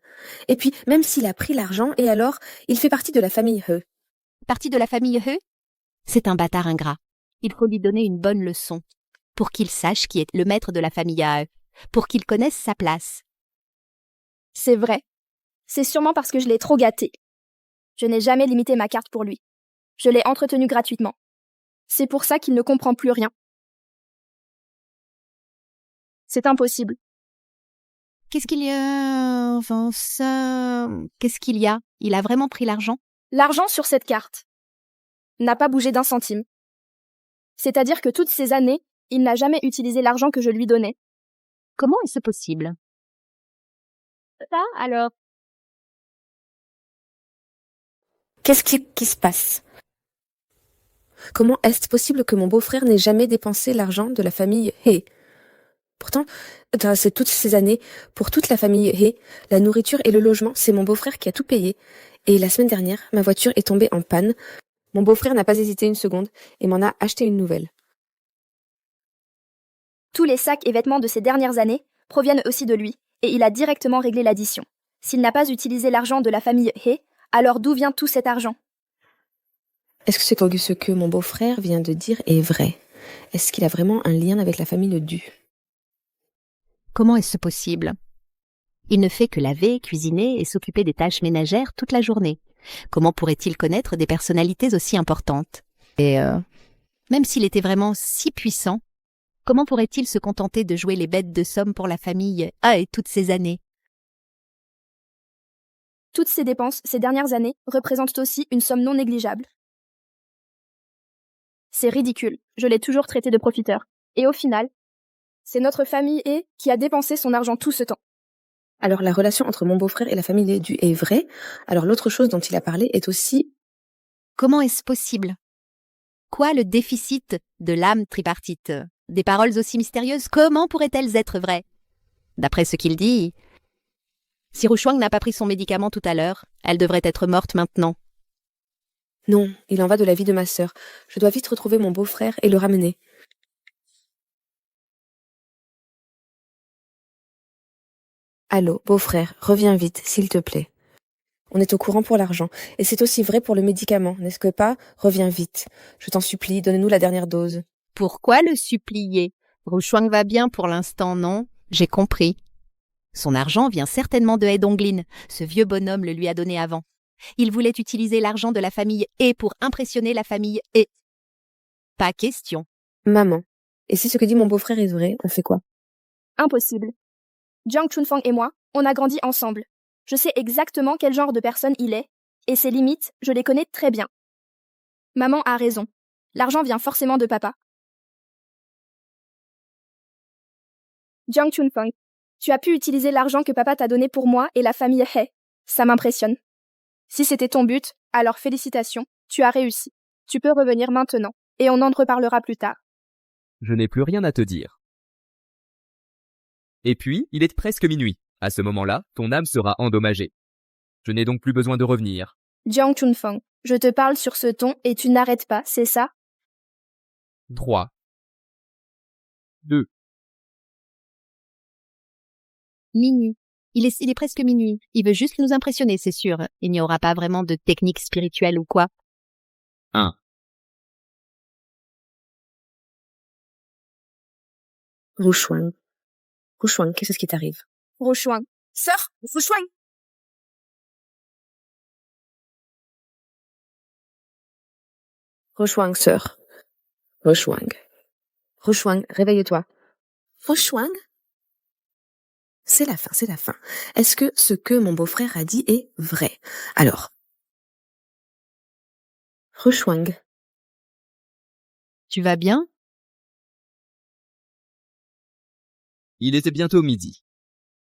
Et puis, même s'il a pris l'argent, et alors, il fait partie de la famille He. Partie de la famille He? C'est un bâtard ingrat. Il faut lui donner une bonne leçon, pour qu'il sache qui est le maître de la famille à He, pour qu'il connaisse sa place. C'est vrai. C'est sûrement parce que je l'ai trop gâté. Je n'ai jamais limité ma carte pour lui. Je l'ai entretenu gratuitement. C'est pour ça qu'il ne comprend plus rien. C'est impossible. Qu'est-ce qu'il y a? Enfin, ça... Qu'est-ce qu'il y a? Il a vraiment pris l'argent? L'argent sur cette carte n'a pas bougé d'un centime. C'est-à-dire que toutes ces années, il n'a jamais utilisé l'argent que je lui donnais. Comment est-ce possible? Ça, alors? Qu'est-ce qui se passe? Comment est-ce possible que mon beau-frère n'ait jamais dépensé l'argent de la famille He? Pourtant, dans toutes ces années, pour toute la famille He, la nourriture et le logement, c'est mon beau-frère qui a tout payé. Et la semaine dernière, ma voiture est tombée en panne. Mon beau-frère n'a pas hésité une seconde et m'en a acheté une nouvelle. Tous les sacs et vêtements de ces dernières années proviennent aussi de lui, et il a directement réglé l'addition. S'il n'a pas utilisé l'argent de la famille He, alors d'où vient tout cet argent? Est-ce que ce que mon beau-frère vient de dire est vrai? Est-ce qu'il a vraiment un lien avec la famille Du? Comment est-ce possible? Il ne fait que laver, cuisiner et s'occuper des tâches ménagères toute la journée. Comment pourrait-il connaître des personnalités aussi importantes? Et même s'il était vraiment si puissant, comment pourrait-il se contenter de jouer les bêtes de somme pour la famille et toutes ces années? Toutes ces dépenses ces dernières années représentent aussi une somme non négligeable. C'est ridicule, je l'ai toujours traité de profiteur. Et au final, c'est notre famille He qui a dépensé son argent tout ce temps. Alors la relation entre mon beau-frère et la famille du est vraie. Alors l'autre chose dont il a parlé est aussi... Comment est-ce possible? Quoi le déficit de l'âme tripartite? Des paroles aussi mystérieuses, comment pourraient-elles être vraies? D'après ce qu'il dit, si Rushuang n'a pas pris son médicament tout à l'heure, elle devrait être morte maintenant. Non, il en va de la vie de ma sœur. Je dois vite retrouver mon beau-frère et le ramener. Allô, beau-frère, reviens vite, s'il te plaît. On est au courant pour l'argent, et c'est aussi vrai pour le médicament, n'est-ce que pas? Reviens vite. Je t'en supplie, donne-nous la dernière dose. Pourquoi le supplier? Rushuang va bien pour l'instant, non? J'ai compris. Son argent vient certainement de He Donglin. Ce vieux bonhomme le lui a donné avant. Il voulait utiliser l'argent de la famille He pour impressionner la famille He. Pas question. Maman, et si ce que dit mon beau-frère est vrai, on fait quoi? Impossible. Jiang Chunfang et moi, on a grandi ensemble. Je sais exactement quel genre de personne il est, et ses limites, je les connais très bien. Maman a raison. L'argent vient forcément de papa. Jiang Chunfang, tu as pu utiliser l'argent que papa t'a donné pour moi et la famille He. Ça m'impressionne. Si c'était ton but, alors félicitations, tu as réussi. Tu peux revenir maintenant, et on en reparlera plus tard. Je n'ai plus rien à te dire. Et puis, il est presque minuit. À ce moment-là, ton âme sera endommagée. Je n'ai donc plus besoin de revenir. Jiang Chunfang, je te parle sur ce ton et tu n'arrêtes pas, c'est ça? 3, 2, Minuit. Il est presque minuit. Il veut juste nous impressionner, c'est sûr. Il n'y aura pas vraiment de technique spirituelle ou quoi. 1. Rushuang. Rushuang, qu'est-ce qui t'arrive? Rushuang. Sœur, Rushuang. Rushuang, sœur. Rushuang. Rushuang, réveille-toi. Rushuang? C'est la fin, c'est la fin. Est-ce que ce que mon beau-frère a dit est vrai? Alors. Rushuang. Tu vas bien? Il était bientôt midi.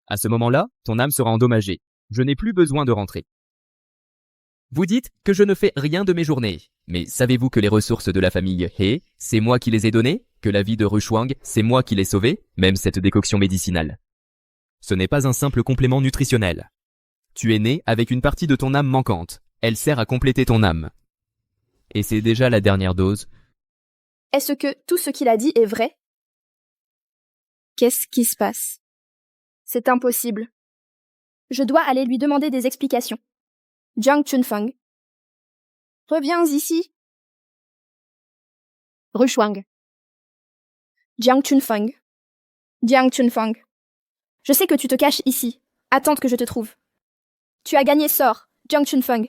À ce moment-là, ton âme sera endommagée. Je n'ai plus besoin de rentrer. Vous dites que je ne fais rien de mes journées. Mais savez-vous que les ressources de la famille He, c'est moi qui les ai données? Que la vie de Rushuang, c'est moi qui l'ai sauvée? Même cette décoction médicinale. Ce n'est pas un simple complément nutritionnel. Tu es né avec une partie de ton âme manquante. Elle sert à compléter ton âme. Et c'est déjà la dernière dose. Est-ce que tout ce qu'il a dit est vrai? Qu'est-ce qui se passe? C'est impossible. Je dois aller lui demander des explications. Jiang Chunfang. Reviens ici. Rushuang. Jiang Chunfang. Jiang Chunfang. Je sais que tu te caches ici. Attends que je te trouve. Tu as gagné, sors, Jiang Chunfang.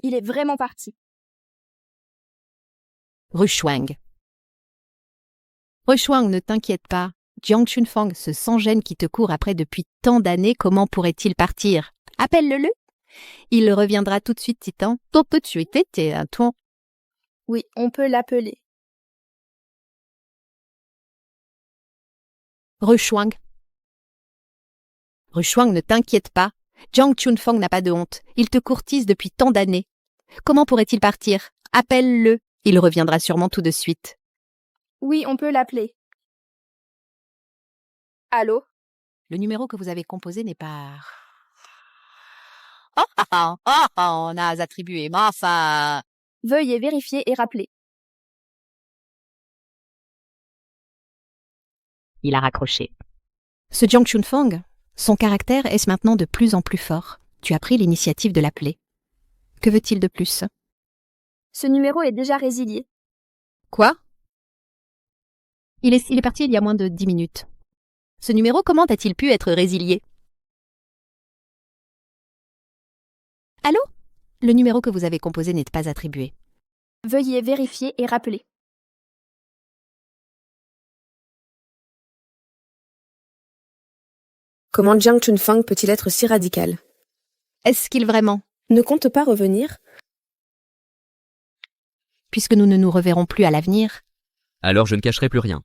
Il est vraiment parti. Rushuang. Rushuang, ne t'inquiète pas. Jiang Chunfang, ce sans-gêne qui te court après depuis tant d'années, comment pourrait-il partir? Appelle-le. Il reviendra tout de suite, Titan. Oui, on peut l'appeler. Rushuang. Rushuang, ne t'inquiète pas. Jiang Chunfang n'a pas de honte. Il te courtise depuis tant d'années. Comment pourrait-il partir? Appelle-le. Il reviendra sûrement tout de suite. Oui, on peut l'appeler. Allô? Le numéro que vous avez composé n'est pas... on a attribué, mais enfin... Veuillez vérifier et rappeler. Il a raccroché. Ce Jiang Chunfang, son caractère est maintenant de plus en plus fort. Tu as pris l'initiative de l'appeler. Que veut-il de plus? Ce numéro est déjà résilié. Quoi? Il est parti il y a moins de 10 minutes. Ce numéro, comment a-t-il pu être résilié? Allô? Le numéro que vous avez composé n'est pas attribué. Veuillez vérifier et rappeler. Comment Jiang Chunfang peut-il être si radical? Est-ce qu'il vraiment? Ne compte pas revenir? Puisque nous ne nous reverrons plus à l'avenir, Alors je ne cacherai plus rien.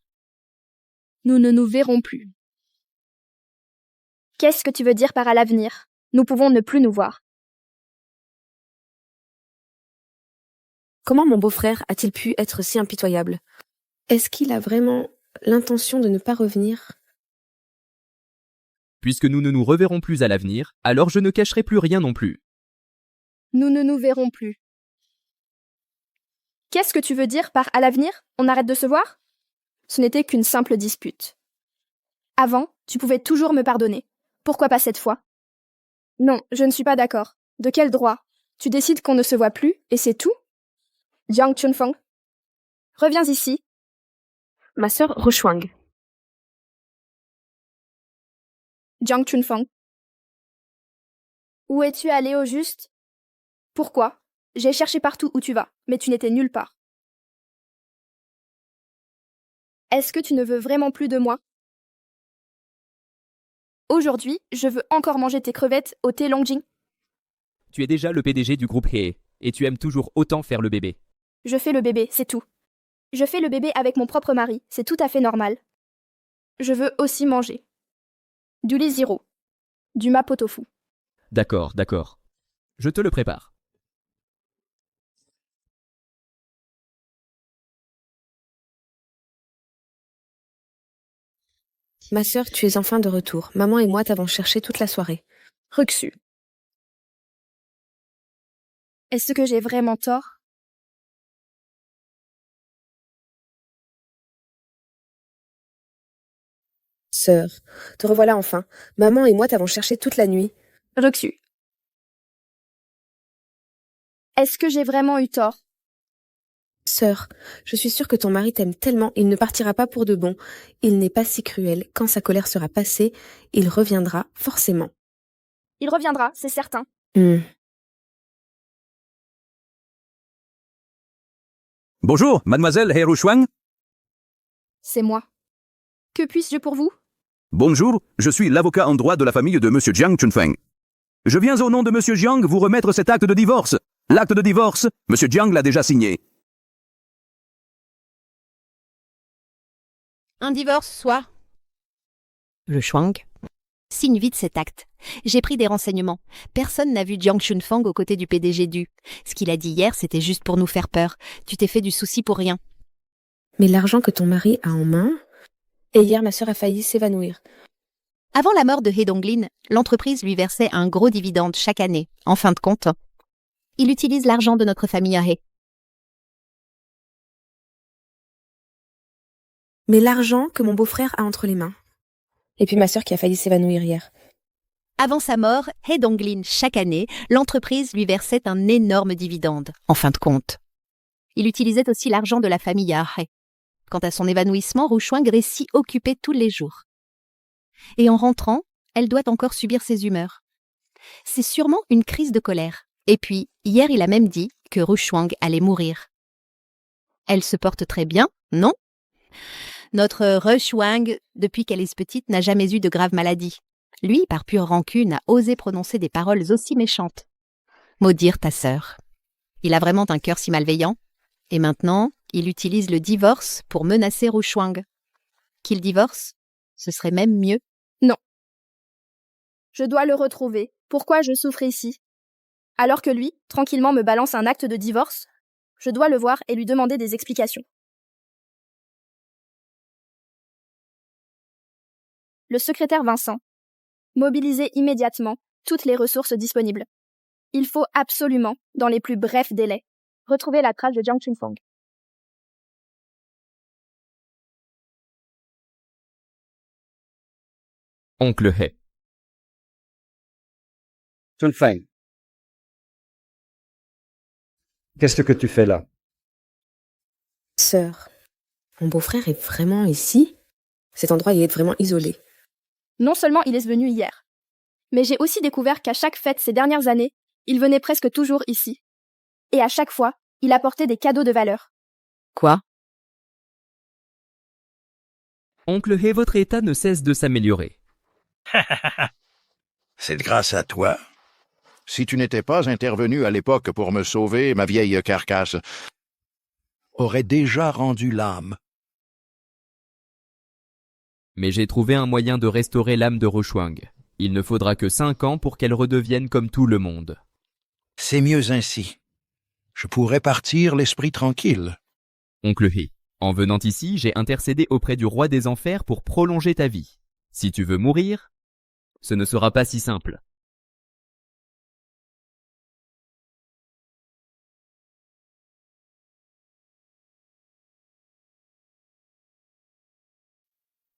Nous ne nous verrons plus. Qu'est-ce que tu veux dire par à l'avenir? Nous pouvons ne plus nous voir. Comment mon beau-frère a-t-il pu être si impitoyable? Est-ce qu'il a vraiment l'intention de ne pas revenir? Puisque nous ne nous reverrons plus à l'avenir, alors je ne cacherai plus rien non plus. Nous ne nous verrons plus. Qu'est-ce que tu veux dire par à l'avenir? On arrête de se voir? Ce n'était qu'une simple dispute. Avant, tu pouvais toujours me pardonner. Pourquoi pas cette fois? Non, je ne suis pas d'accord. De quel droit? Tu décides qu'on ne se voit plus, et c'est tout? Jiang Chunfang, reviens ici. Ma sœur Ruchuang. Jiang Chunfang. Où es-tu allé au juste? Pourquoi? J'ai cherché partout où tu vas, mais tu n'étais nulle part. Est-ce que tu ne veux vraiment plus de moi? Aujourd'hui, je veux encore manger tes crevettes au thé Longjing. Tu es déjà le PDG du groupe Hee, et tu aimes toujours autant faire le bébé. Je fais le bébé, c'est tout. Je fais le bébé avec mon propre mari, c'est tout à fait normal. Je veux aussi manger. Du lait zéro. Du mapo tofu. D'accord, d'accord. Je te le prépare. Ma sœur, tu es enfin de retour. Maman et moi t'avons cherché toute la soirée. Ruxu. Est-ce que j'ai vraiment tort? Sœur, te revoilà enfin. Maman et moi t'avons cherché toute la nuit. Ruxu. Est-ce que j'ai vraiment eu tort? Sœur, je suis sûre que ton mari t'aime tellement, il ne partira pas pour de bon. Il n'est pas si cruel. Quand sa colère sera passée, il reviendra forcément. Il reviendra, c'est certain. Bonjour, mademoiselle He Ruchuang. C'est moi. Que puis-je pour vous? Bonjour, je suis l'avocat en droit de la famille de monsieur Jiang Chunfeng. Je viens au nom de monsieur Jiang vous remettre cet acte de divorce. L'acte de divorce, monsieur Jiang l'a déjà signé. un divorce soit. Le Shuang signe vite cet acte. J'ai pris des renseignements. Personne n'a vu Jiang Chunfang aux côtés du PDG du. Ce qu'il a dit hier, c'était juste pour nous faire peur. Tu t'es fait du souci pour rien. Mais l'argent que ton mari a en main... Et hier, ma sœur a failli s'évanouir. Avant la mort de He Donglin, l'entreprise lui versait un gros dividende chaque année. En fin de compte, il utilise l'argent de notre famille à He. Mais l'argent que mon beau-frère a entre les mains. Et puis ma sœur qui a failli s'évanouir hier. Avant sa mort, He Donglin, chaque année, l'entreprise lui versait un énorme dividende. En fin de compte, il utilisait aussi l'argent de la famille à He. Quant à son évanouissement, Ruchuang est si occupée tous les jours. Et en rentrant, elle doit encore subir ses humeurs. C'est sûrement une crise de colère. Et puis, hier, il a même dit que Ruchuang allait mourir. Elle se porte très bien, non? Notre Ruchuang, depuis qu'elle est petite, n'a jamais eu de grave maladie. Lui, par pure rancune, a osé prononcer des paroles aussi méchantes. Maudire ta sœur. Il a vraiment un cœur si malveillant. Et maintenant, il utilise le divorce pour menacer Ruchuang. Qu'il divorce, ce serait même mieux. Non. Je dois le retrouver. Pourquoi je souffre ici? Alors que lui, tranquillement, me balance un acte de divorce, je dois le voir et lui demander des explications. Le secrétaire Vincent. Mobilisez immédiatement toutes les ressources disponibles. Il faut absolument, dans les plus brefs délais, retrouver la trace de Jiang Chunfang. Oncle He. Chunfeng. Qu'est-ce que tu fais là? Sœur, mon beau-frère est vraiment ici? Cet endroit y est vraiment isolé. Non seulement il est venu hier, mais j'ai aussi découvert qu'à chaque fête ces dernières années, il venait presque toujours ici. Et à chaque fois, il apportait des cadeaux de valeur. Quoi? Oncle He, votre état ne cesse de s'améliorer. C'est grâce à toi. Si tu n'étais pas intervenu à l'époque pour me sauver, ma vieille carcasse aurait déjà rendu l'âme. Mais j'ai trouvé un moyen de restaurer l'âme de Rochuang. Il ne faudra que 5 ans pour qu'elle redevienne comme tout le monde. C'est mieux ainsi. Je pourrais partir l'esprit tranquille. Oncle He, en venant ici, j'ai intercédé auprès du roi des enfers pour prolonger ta vie. Si tu veux mourir, ce ne sera pas si simple.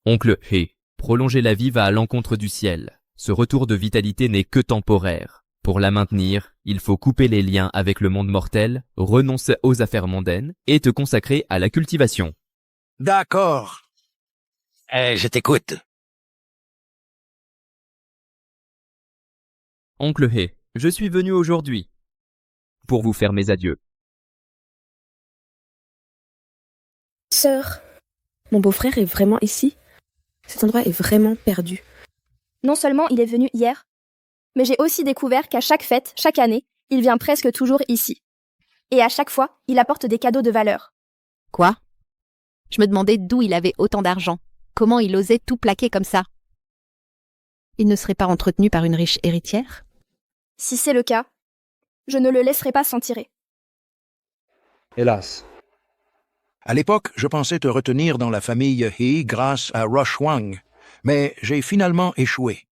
Oncle He, prolonger la vie va à l'encontre du ciel. Ce retour de vitalité n'est que temporaire. Pour la maintenir, il faut couper les liens avec le monde mortel, renoncer aux affaires mondaines et te consacrer à la cultivation. D'accord. Je t'écoute. Oncle He, je suis venu aujourd'hui pour vous faire mes adieux. Sœur, mon beau-frère est vraiment ici? Cet endroit est vraiment perdu. Non seulement il est venu hier, mais j'ai aussi découvert qu'à chaque fête, chaque année, il vient presque toujours ici. Et à chaque fois, il apporte des cadeaux de valeur. Quoi? Je me demandais d'où il avait autant d'argent. Comment il osait tout plaquer comme ça? Il ne serait pas entretenu par une riche héritière? Si c'est le cas, je ne le laisserai pas s'en tirer. Hélas. À l'époque, je pensais te retenir dans la famille He grâce à Rochuang, mais j'ai finalement échoué.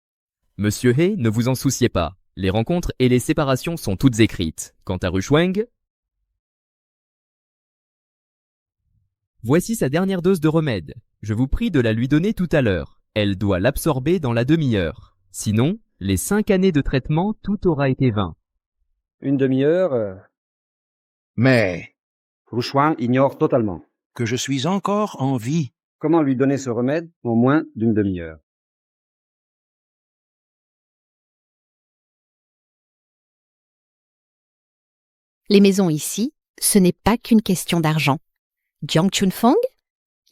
Monsieur He, ne vous en souciez pas. Les rencontres et les séparations sont toutes écrites. Quant à Rochuang, voici sa dernière dose de remède. Je vous prie de la lui donner tout à l'heure. Elle doit l'absorber dans la demi-heure. Sinon, les 5 années de traitement, tout aura été vain. Une demi-heure, Mais Rochuang ignore totalement. que je suis encore en vie. Comment lui donner ce remède en moins d'une demi-heure? Les maisons ici, ce n'est pas qu'une question d'argent. Jiang Chunfeng,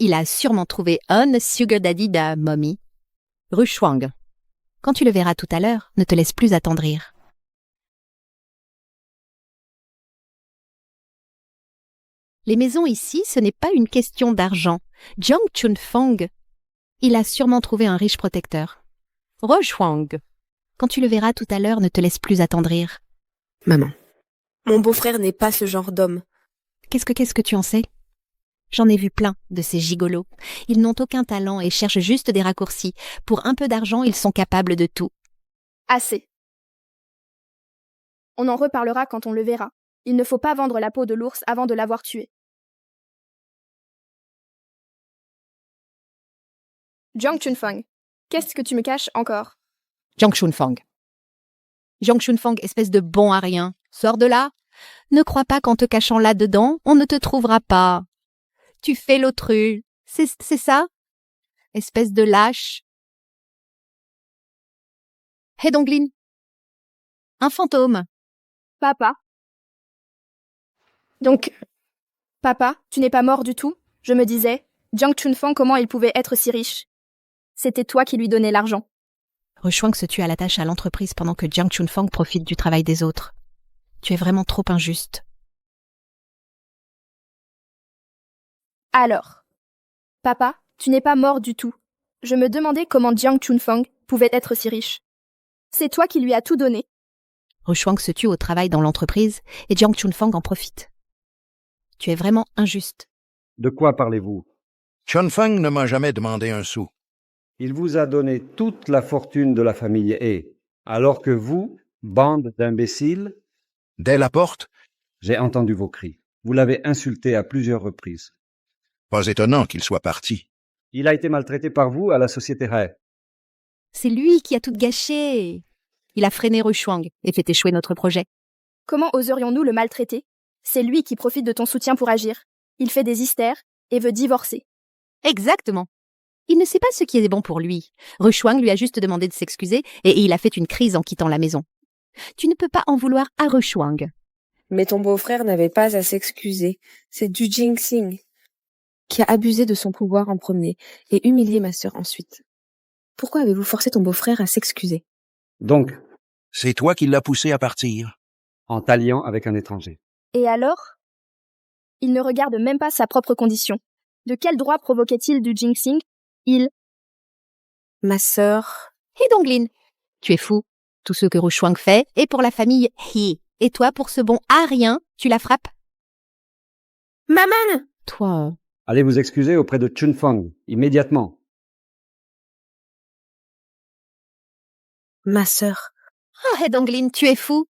il a sûrement trouvé un sugar daddy de mommy. Rochuang, quand tu le verras tout à l'heure, ne te laisse plus attendrir. Les maisons ici, ce n'est pas une question d'argent. Jiang Chunfeng, il a sûrement trouvé un riche protecteur. Rochuang, quand tu le verras tout à l'heure, ne te laisse plus attendrir. Maman, mon beau-frère n'est pas ce genre d'homme. Qu'est-ce que tu en sais? J'en ai vu plein de ces gigolos. Ils n'ont aucun talent et cherchent juste des raccourcis. Pour un peu d'argent, ils sont capables de tout. Assez. On en reparlera quand on le verra. Il ne faut pas vendre la peau de l'ours avant de l'avoir tué. Jiang Chunfeng, qu'est-ce que tu me caches encore? Jiang Chunfeng. Jiang Chunfeng, espèce de bon à rien. Sors de là. Ne crois pas qu'en te cachant là-dedans, on ne te trouvera pas. Tu fais l'autruche. C'est ça? Espèce de lâche. Hé Donglin. Un fantôme. Papa. Donc, papa, tu n'es pas mort du tout? Je me disais, Jiang Chunfeng, comment il pouvait être si riche? C'était toi qui lui donnais l'argent. Rochuang se tue à la tâche à l'entreprise pendant que Jiang Chunfeng profite du travail des autres. Tu es vraiment trop injuste. Alors, papa, tu n'es pas mort du tout. Je me demandais comment Jiang Chunfeng pouvait être si riche. C'est toi qui lui as tout donné. Rochuang se tue au travail dans l'entreprise et Jiang Chunfeng en profite. Tu es vraiment injuste. De quoi parlez-vous? Chunfeng ne m'a jamais demandé un sou. Il vous a donné toute la fortune de la famille He, alors que vous, bande d'imbéciles, Dès la porte, j'ai entendu vos cris. Vous l'avez insulté à plusieurs reprises. pas étonnant qu'il soit parti. Il a été maltraité par vous à la société He. C'est lui qui a tout gâché. Il a freiné Rochuang et fait échouer notre projet. Comment oserions-nous le maltraiter? C'est lui qui profite de ton soutien pour agir. Il fait des hystères et veut divorcer. Exactement. Il ne sait pas ce qui est bon pour lui. Rochuang lui a juste demandé de s'excuser et il a fait une crise en quittant la maison. Tu ne peux pas en vouloir à Rochuang. Mais ton beau-frère n'avait pas à s'excuser. C'est du Jing-Sing qui a abusé de son pouvoir en premier et humilié ma sœur ensuite. Pourquoi avez-vous forcé ton beau-frère à s'excuser? Donc, C'est toi qui l'as poussé à partir. en t'alliant avec un étranger. Et alors? Il ne regarde même pas sa propre condition. De quel droit provoquait-il du jinxing? Ma sœur... Et Donglin, tu es fou. Tout ce que Rushuang fait est pour la famille He. Et toi, pour ce bon à rien, tu la frappes? Maman! Toi, Allez vous excuser auprès de Chunfeng, immédiatement. Ma sœur... oh, Donglin, tu es fou.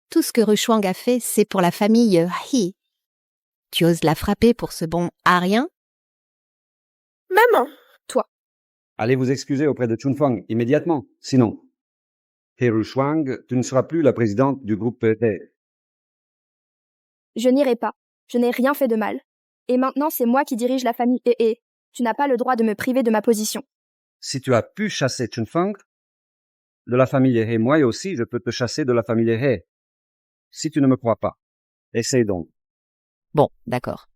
Tout ce que Rushuang a fait, c'est pour la famille He. Tu oses la frapper pour ce bon à rien? Maman! Allez vous excuser auprès de Chunfeng, immédiatement. Sinon, He Shuang, tu ne seras plus la présidente du groupe He. Je n'irai pas. Je n'ai rien fait de mal. Et maintenant, c'est moi qui dirige la famille He. Tu n'as pas le droit de me priver de ma position. Si tu as pu chasser Chunfeng de la famille He, moi aussi je peux te chasser de la famille He. Si tu ne me crois pas, essaye donc. Bon, d'accord.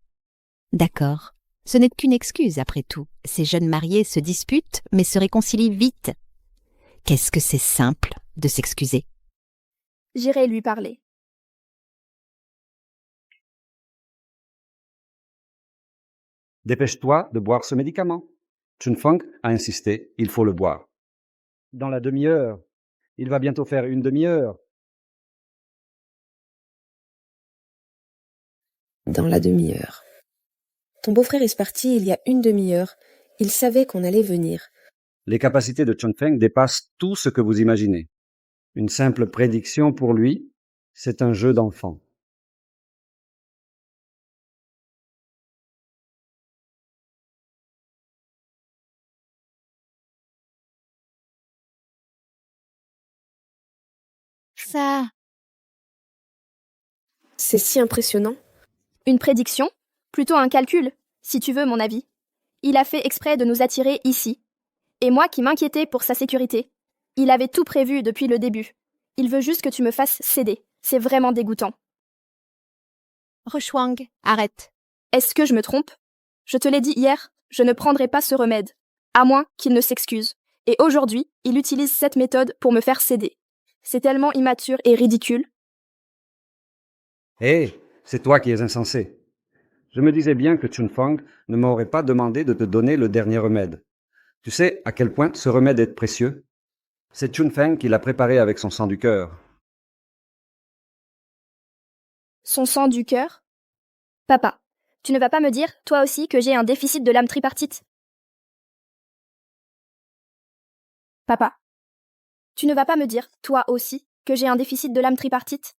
D'accord. Ce n'est qu'une excuse, après tout. Ces jeunes mariés se disputent, mais se réconcilient vite. Qu'est-ce que c'est simple de s'excuser. J'irai lui parler. Dépêche-toi de boire ce médicament. Chunfeng a insisté, il faut le boire. Dans la demi-heure. Il va bientôt faire une demi-heure. Dans la demi-heure. Ton beau-frère est parti il y a une demi-heure. Il savait qu'on allait venir. Les capacités de Chunfeng dépassent tout ce que vous imaginez. Une simple prédiction pour lui, c'est un jeu d'enfant. Ça, C'est si impressionnant. Une prédiction? Plutôt un calcul, si tu veux mon avis. Il a fait exprès de nous attirer ici. Et moi qui m'inquiétais pour sa sécurité. Il avait tout prévu depuis le début. Il veut juste que tu me fasses céder. C'est vraiment dégoûtant. Rushuang, arrête. Est-ce que je me trompe? Je te l'ai dit hier, je ne prendrai pas ce remède. À moins qu'il ne s'excuse. Et aujourd'hui, il utilise cette méthode pour me faire céder. C'est tellement immature et ridicule. Hé, c'est toi qui es insensé. Je me disais bien que Chunfeng ne m'aurait pas demandé de te donner le dernier remède. Tu sais à quel point ce remède est précieux? C'est Chunfeng qui l'a préparé avec son sang du cœur. Son sang du cœur? Papa, tu ne vas pas me dire, toi aussi, que j'ai un déficit de l'âme tripartite? Papa, tu ne vas pas me dire, toi aussi, que j'ai un déficit de l'âme tripartite?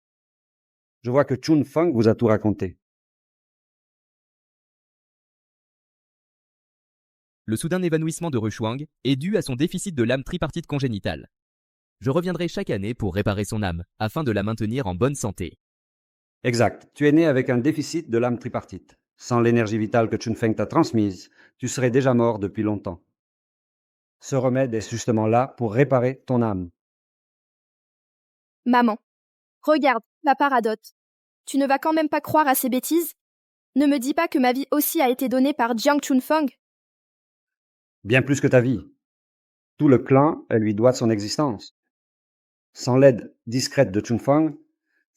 Je vois que Chunfeng vous a tout raconté. Le soudain évanouissement de Rushuang est dû à son déficit de l'âme tripartite congénitale. Je reviendrai chaque année pour réparer son âme, afin de la maintenir en bonne santé. Exact. Tu es né avec un déficit de l'âme tripartite. Sans l'énergie vitale que Chunfeng t'a transmise, tu serais déjà mort depuis longtemps. Ce remède est justement là pour réparer ton âme. Maman, regarde, la paradote. Tu ne vas quand même pas croire à ces bêtises? Ne me dis pas que ma vie aussi a été donnée par Jiang Chunfeng. Bien plus que ta vie. Tout le clan, elle lui doit son existence. Sans l'aide discrète de Chunfeng,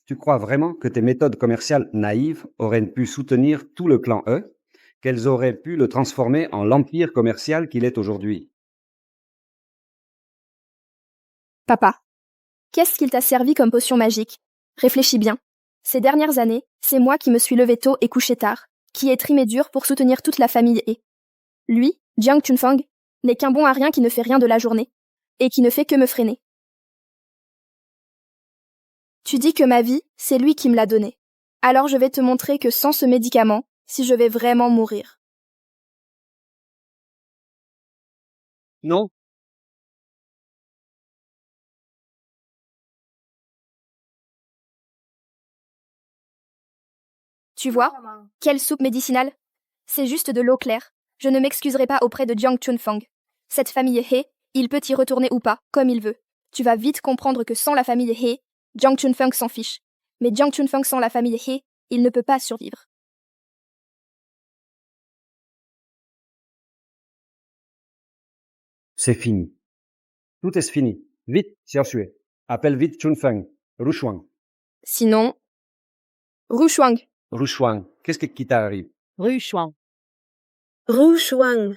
tu crois vraiment que tes méthodes commerciales naïves auraient pu soutenir tout le clan E, qu'elles auraient pu le transformer en l'empire commercial qu'il est aujourd'hui? Papa, qu'est-ce qu'il t'a servi comme potion magique? Réfléchis bien. Ces dernières années, c'est moi qui me suis levé tôt et couché tard, qui ai trimé dur pour soutenir toute la famille et lui, Jiang Chunfeng, n'est qu'un bon à rien qui ne fait rien de la journée, et qui ne fait que me freiner. Tu dis que ma vie, c'est lui qui me l'a donnée. Alors je vais te montrer que sans ce médicament, si je vais vraiment mourir. Non. Tu vois, quelle soupe médicinale? C'est juste de l'eau claire. Je ne m'excuserai pas auprès de Jiang Chunfeng. Cette famille He, il peut y retourner ou pas, comme il veut. Tu vas vite comprendre que sans la famille He, Jiang Chunfeng s'en fiche. Mais Jiang Chunfeng sans la famille He, il ne peut pas survivre. C'est fini. Tout est fini. Vite, Xiaoxue. Appelle vite Chunfeng, Rushuang. Sinon, Rushuang. Rushuang, qu'est-ce qui t'arrive? Rushuang. Rushuang.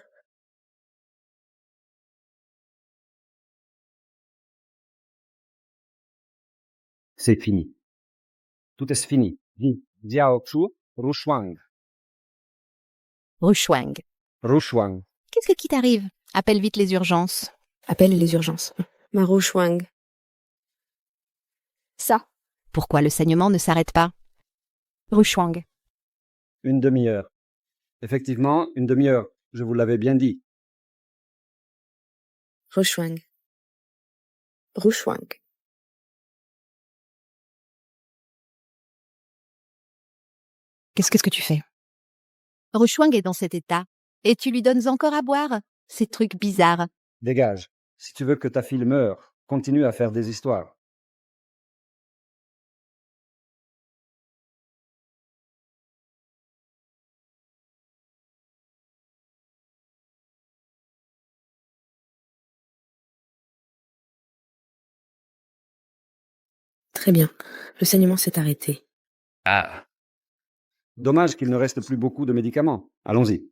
C'est fini. Tout est fini. Dis, Xiaoxu, Rushuang. Rushuang. Rushuang. Qu'est-ce qui t'arrive? Appelle vite les urgences. Appelle les urgences. Ma Rushuang. Ça. Pourquoi le saignement ne s'arrête pas? Rushuang. Une demi-heure. Effectivement, une demi-heure. Je vous l'avais bien dit. Rushuang. Rushuang. Qu'est-ce que tu fais? Rushuang est dans cet état. Et tu lui donnes encore à boire? Ces trucs bizarres. Dégage. Si tu veux que ta fille meure, continue à faire des histoires. Très bien. Le saignement s'est arrêté. Ah. Dommage qu'il ne reste plus beaucoup de médicaments. Allons-y.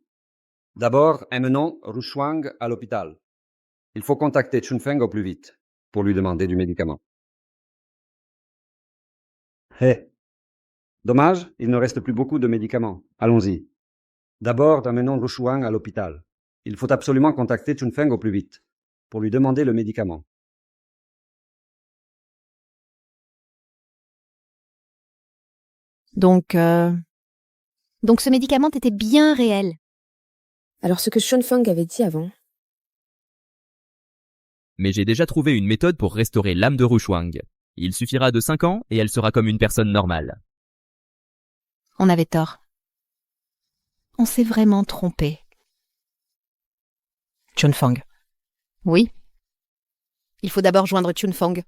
D'abord, emmenons Rushuang à l'hôpital. Il faut contacter Chunfeng au plus vite pour lui demander du médicament. Hé. Dommage, il ne reste plus beaucoup de médicaments. Allons-y. D'abord, emmenons Rushuang à l'hôpital. Il faut absolument contacter Chunfeng au plus vite pour lui demander le médicament. Donc ce médicament était bien réel. Alors ce que Chunfeng avait dit avant, Mais j'ai déjà trouvé une méthode pour restaurer l'âme de Rushuang. Il suffira de 5 ans et elle sera comme une personne normale. On avait tort. On s'est vraiment trompé. Chunfeng. Oui. Il faut d'abord joindre Chunfeng.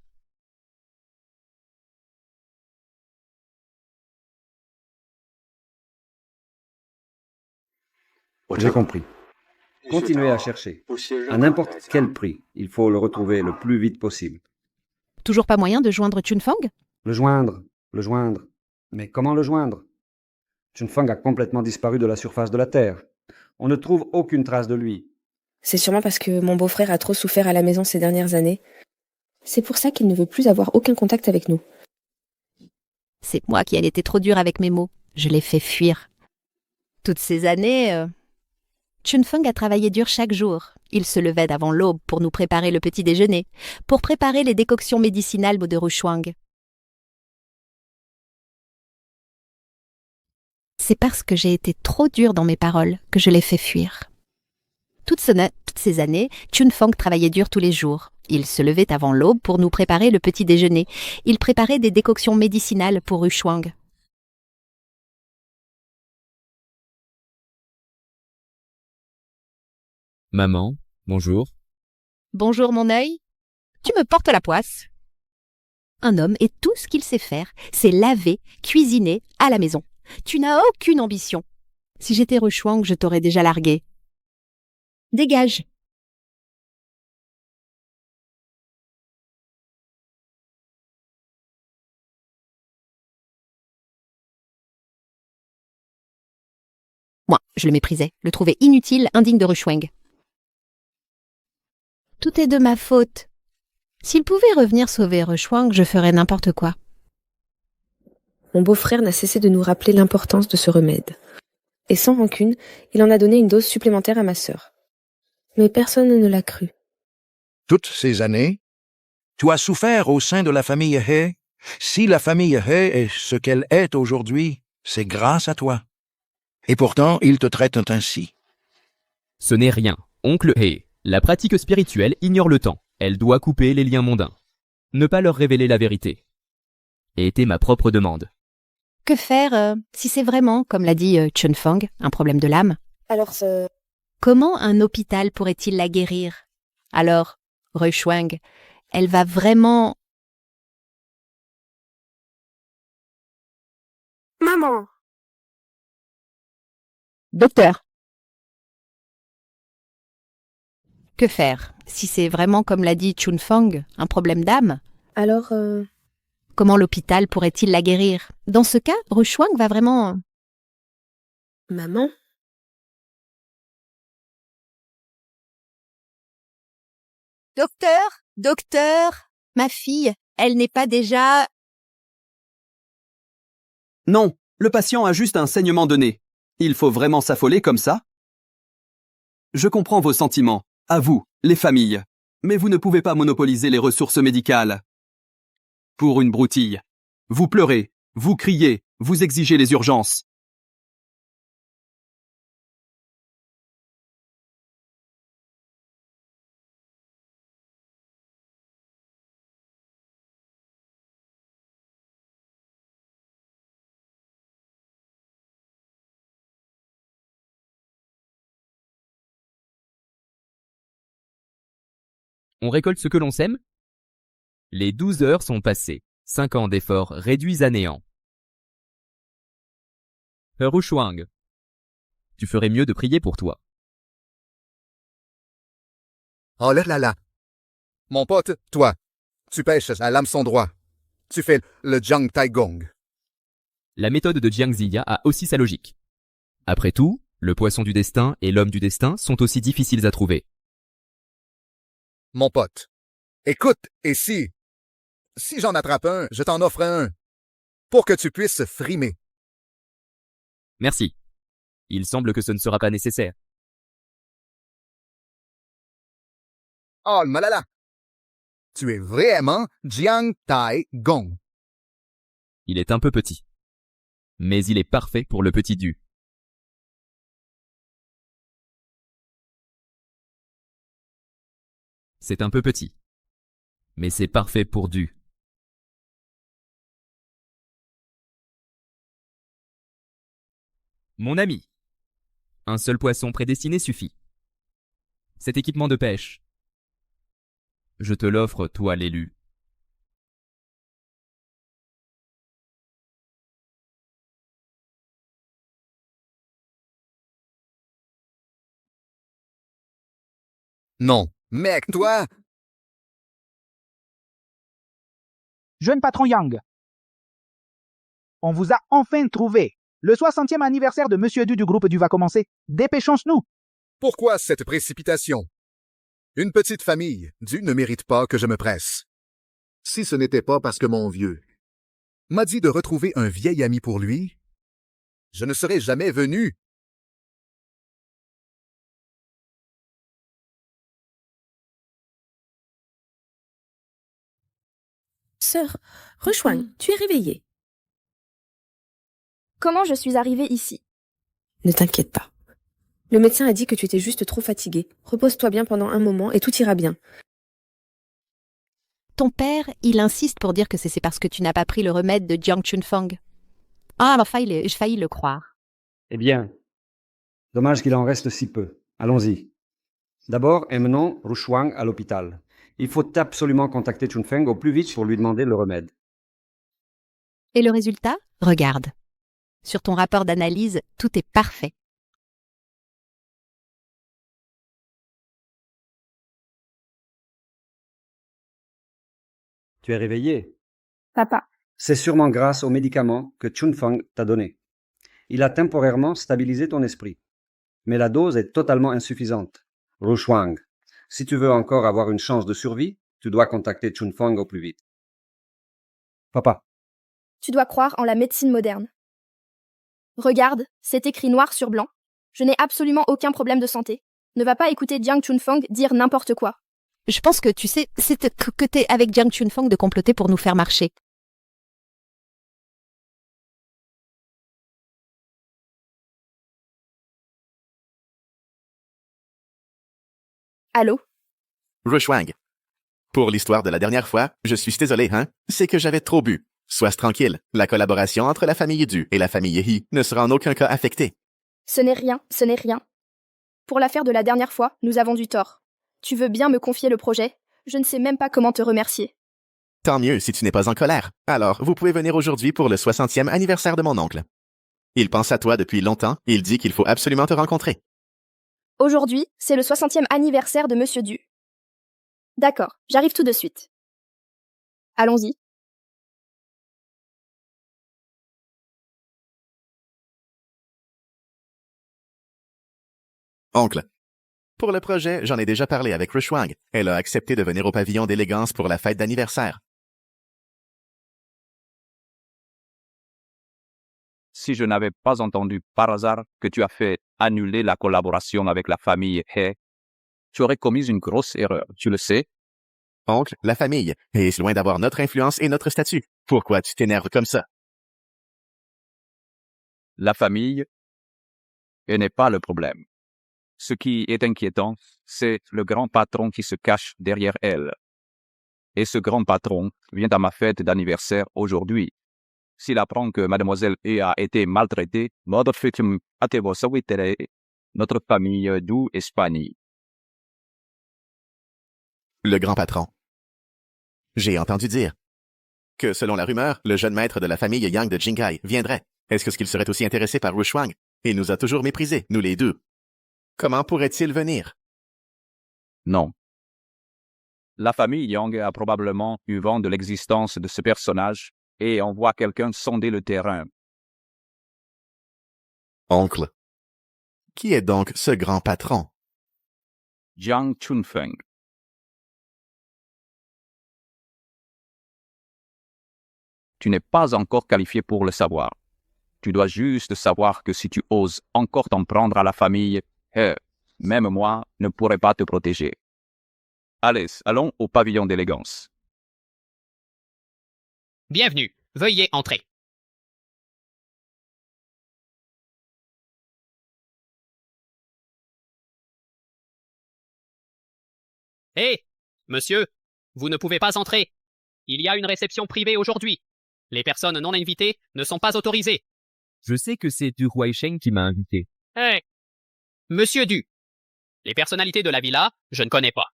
J'ai compris. Continuez à chercher. À n'importe quel prix, il faut le retrouver le plus vite possible. Toujours pas moyen de joindre Chunfeng? Le joindre. Mais comment le joindre? Chunfeng a complètement disparu de la surface de la Terre. On ne trouve aucune trace de lui. c'est sûrement parce que mon beau-frère a trop souffert à la maison ces dernières années. C'est pour ça qu'il ne veut plus avoir aucun contact avec nous. C'est moi qui ai été trop dure avec mes mots. Je l'ai fait fuir. Toutes ces années, Chunfeng a travaillé dur chaque jour. Il se levait d'avant l'aube pour nous préparer le petit déjeuner, pour préparer les décoctions médicinales de Rushuang. C'est parce que j'ai été trop dure dans mes paroles que je l'ai fait fuir. Toutes ces années, Chunfeng travaillait dur tous les jours. Il se levait avant l'aube pour nous préparer le petit déjeuner. Il préparait des décoctions médicinales pour Rushuang. Maman, bonjour. Bonjour mon œil. Tu me portes la poisse. Un homme et tout ce qu'il sait faire, c'est laver, cuisiner à la maison. Tu n'as aucune ambition. Si j'étais Rushuang, je t'aurais déjà largué. Dégage. Moi, je le méprisais, le trouvais inutile, indigne de Rushuang. Tout est de ma faute. S'il pouvait revenir sauver Rushuang, je ferais n'importe quoi. Mon beau-frère n'a cessé de nous rappeler l'importance de ce remède. Et sans rancune, il en a donné une dose supplémentaire à ma sœur. Mais personne ne l'a cru. Toutes ces années, tu as souffert au sein de la famille He. Si la famille He est ce qu'elle est aujourd'hui, c'est grâce à toi. Et pourtant, ils te traitent ainsi. Ce n'est rien, oncle He. La pratique spirituelle ignore le temps. Elle doit couper les liens mondains. Ne pas leur révéler la vérité. Était ma propre demande. Que faire si c'est vraiment, comme l'a dit Chunfeng, un problème de l'âme? Alors Comment un hôpital pourrait-il la guérir? Alors, Rushuang, elle va vraiment... Maman! Docteur! Que faire? Si c'est vraiment, comme l'a dit Chun Fang, un problème d'âme, Alors, comment l'hôpital pourrait-il la guérir? Dans ce cas, Rushuang va vraiment... maman? Docteur, docteur, ma fille, elle n'est pas déjà... Non, le patient a juste un saignement de nez. Il faut vraiment s'affoler comme ça? Je comprends vos sentiments, à vous, les familles, mais vous ne pouvez pas monopoliser les ressources médicales. Pour une broutille. Vous pleurez, vous criez, vous exigez les urgences. On récolte ce que l'on sème? Les 12 heures sont passées. 5 ans d'efforts réduits à néant. Rushuang, tu ferais mieux de prier pour toi. Oh là là là. Mon pote, toi, tu pêches à l'hameçon droit. Tu fais le Jiang Tai Gong. La méthode de Jiang Ziya a aussi sa logique. Après tout, le poisson du destin et l'homme du destin sont aussi difficiles à trouver. Mon pote, écoute, et si j'en attrape un, je t'en offre un, pour que tu puisses frimer. Merci. Il semble que ce ne sera pas nécessaire. Oh malala. Tu es vraiment Jiang Tai Gong. Il est un peu petit. Mais il est parfait pour le petit du. C'est un peu petit. Mais c'est parfait pour du. Mon ami. Un seul poisson prédestiné suffit. Cet équipement de pêche. Je te l'offre, toi l'élu. Non, mec, toi... Jeune patron Yang, on vous a enfin trouvé. Le 60e anniversaire de Monsieur Du groupe Du va commencer. Dépêchons-nous. Pourquoi cette précipitation? Une petite famille, Du ne mérite pas que je me presse. Si ce n'était pas parce que mon vieux m'a dit de retrouver un vieil ami pour lui, je ne serais jamais venu. Sœur, Rushuang, tu es réveillée. Comment je suis arrivée ici? Ne t'inquiète pas. Le médecin a dit que tu étais juste trop fatiguée. Repose-toi bien pendant un moment et tout ira bien. Ton père, il insiste pour dire que c'est parce que tu n'as pas pris le remède de Jiang Chunfang. Ah, j'ai failli le croire. Eh bien, dommage qu'il en reste si peu. Allons-y. D'abord, emmenons Rushuang à l'hôpital. Il faut absolument contacter Chunfeng au plus vite pour lui demander le remède. Et le résultat? Regarde. Sur ton rapport d'analyse, tout est parfait. Tu es réveillé? Papa. C'est sûrement grâce aux médicaments que Chunfeng t'a donnés. Il a temporairement stabilisé ton esprit. Mais la dose est totalement insuffisante. Rushuang, si tu veux encore avoir une chance de survie, tu dois contacter Chunfeng au plus vite. Papa. Tu dois croire en la médecine moderne. Regarde, c'est écrit noir sur blanc. Je n'ai absolument aucun problème de santé. Ne va pas écouter Jiang Chunfang dire n'importe quoi. Je pense que tu sais, c'est que t'es avec Jiang Chunfang de comploter pour nous faire marcher. Allô? Rushuang. Pour l'histoire de la dernière fois, je suis désolé, hein? C'est que j'avais trop bu. Sois tranquille, la collaboration entre la famille Du et la famille He ne sera en aucun cas affectée. Ce n'est rien, ce n'est rien. Pour l'affaire de la dernière fois, nous avons du tort. Tu veux bien me confier le projet? Je ne sais même pas comment te remercier. Tant mieux si tu n'es pas en colère. Alors, vous pouvez venir aujourd'hui pour le 60e anniversaire de mon oncle. Il pense à toi depuis longtemps et il dit qu'il faut absolument te rencontrer. Aujourd'hui, c'est le 60e anniversaire de Monsieur Du. D'accord, j'arrive tout de suite. Allons-y. Oncle. Pour le projet, j'en ai déjà parlé avec Rushwang. Elle a accepté de venir au pavillon d'élégance pour la fête d'anniversaire. Si je n'avais pas entendu par hasard que tu as fait annuler la collaboration avec la famille He, tu aurais commis une grosse erreur, tu le sais. Oncle, la famille est loin d'avoir notre influence et notre statut. Pourquoi tu t'énerves comme ça? La famille n'est pas le problème. Ce qui est inquiétant, c'est le grand patron qui se cache derrière elle. Et ce grand patron vient à ma fête d'anniversaire aujourd'hui. S'il apprend que mademoiselle E a été maltraitée, notre famille d'où Espagne. Le grand patron. J'ai entendu dire que, selon la rumeur, le jeune maître de la famille Yang de Jinghai viendrait. Est-ce qu'il serait aussi intéressé par Rushwang? Il nous a toujours méprisés, nous les deux. Comment pourrait-il venir? Non. La famille Yang a probablement eu vent de l'existence de ce personnage et envoie quelqu'un sonder le terrain. Oncle. Qui est donc ce grand patron? Jiang Chunfeng. Tu n'es pas encore qualifié pour le savoir. Tu dois juste savoir que si tu oses encore t'en prendre à la famille, même moi ne pourrais pas te protéger. Allez, allons au pavillon d'élégance. Bienvenue, veuillez entrer. Hé, monsieur, vous ne pouvez pas entrer. Il y a une réception privée aujourd'hui. Les personnes non invitées ne sont pas autorisées. Je sais que c'est Du Huaisheng qui m'a invité. Hé, monsieur Du, les personnalités de la villa, je ne connais pas.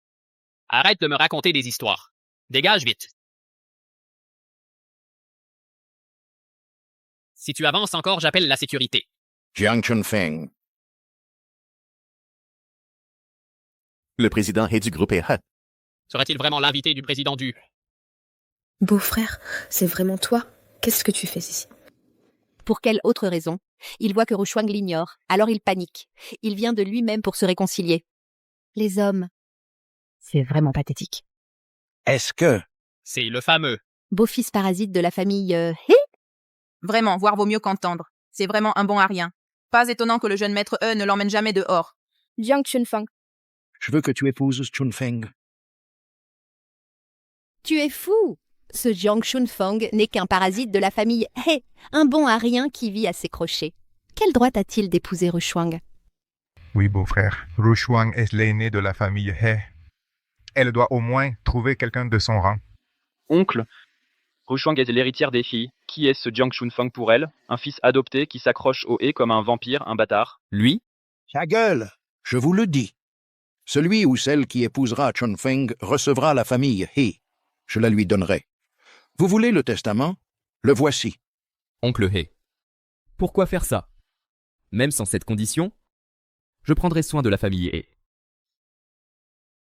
Arrête de me raconter des histoires. Dégage vite. Si tu avances encore, j'appelle la sécurité. Jiang Chunfeng. Le président est du groupe He. Serait-il vraiment l'invité du président du... Beau-frère, c'est vraiment toi? Qu'est-ce que tu fais ici? Pour quelle autre raison? Il voit que Rushwang l'ignore, alors il panique. Il vient de lui-même pour se réconcilier. Les hommes, c'est vraiment pathétique. Est-ce que... C'est le fameux. Beau-fils parasite de la famille He? Vraiment, voir vaut mieux qu'entendre. C'est vraiment un bon à rien. Pas étonnant que le jeune maître E ne l'emmène jamais dehors. Jiang Chunfeng. Je veux que tu épouses Chunfeng. Tu es fou! Ce Jiang Chunfeng n'est qu'un parasite de la famille He, un bon à rien qui vit à ses crochets. Quel droit a-t-il d'épouser Rushwang? Oui, beau-frère. Rushwang est l'aîné de la famille He. Elle doit au moins trouver quelqu'un de son rang. Oncle, Rushwang est l'héritière des filles. Qui est ce Jiang Chunfeng pour elle? Un fils adopté qui s'accroche au He comme un vampire, un bâtard. Lui? Ta gueule! Je vous le dis. Celui ou celle qui épousera Chunfeng recevra la famille He. Je la lui donnerai. Vous voulez le testament? Le voici. Oncle He. Pourquoi faire ça? Même sans cette condition, je prendrai soin de la famille He.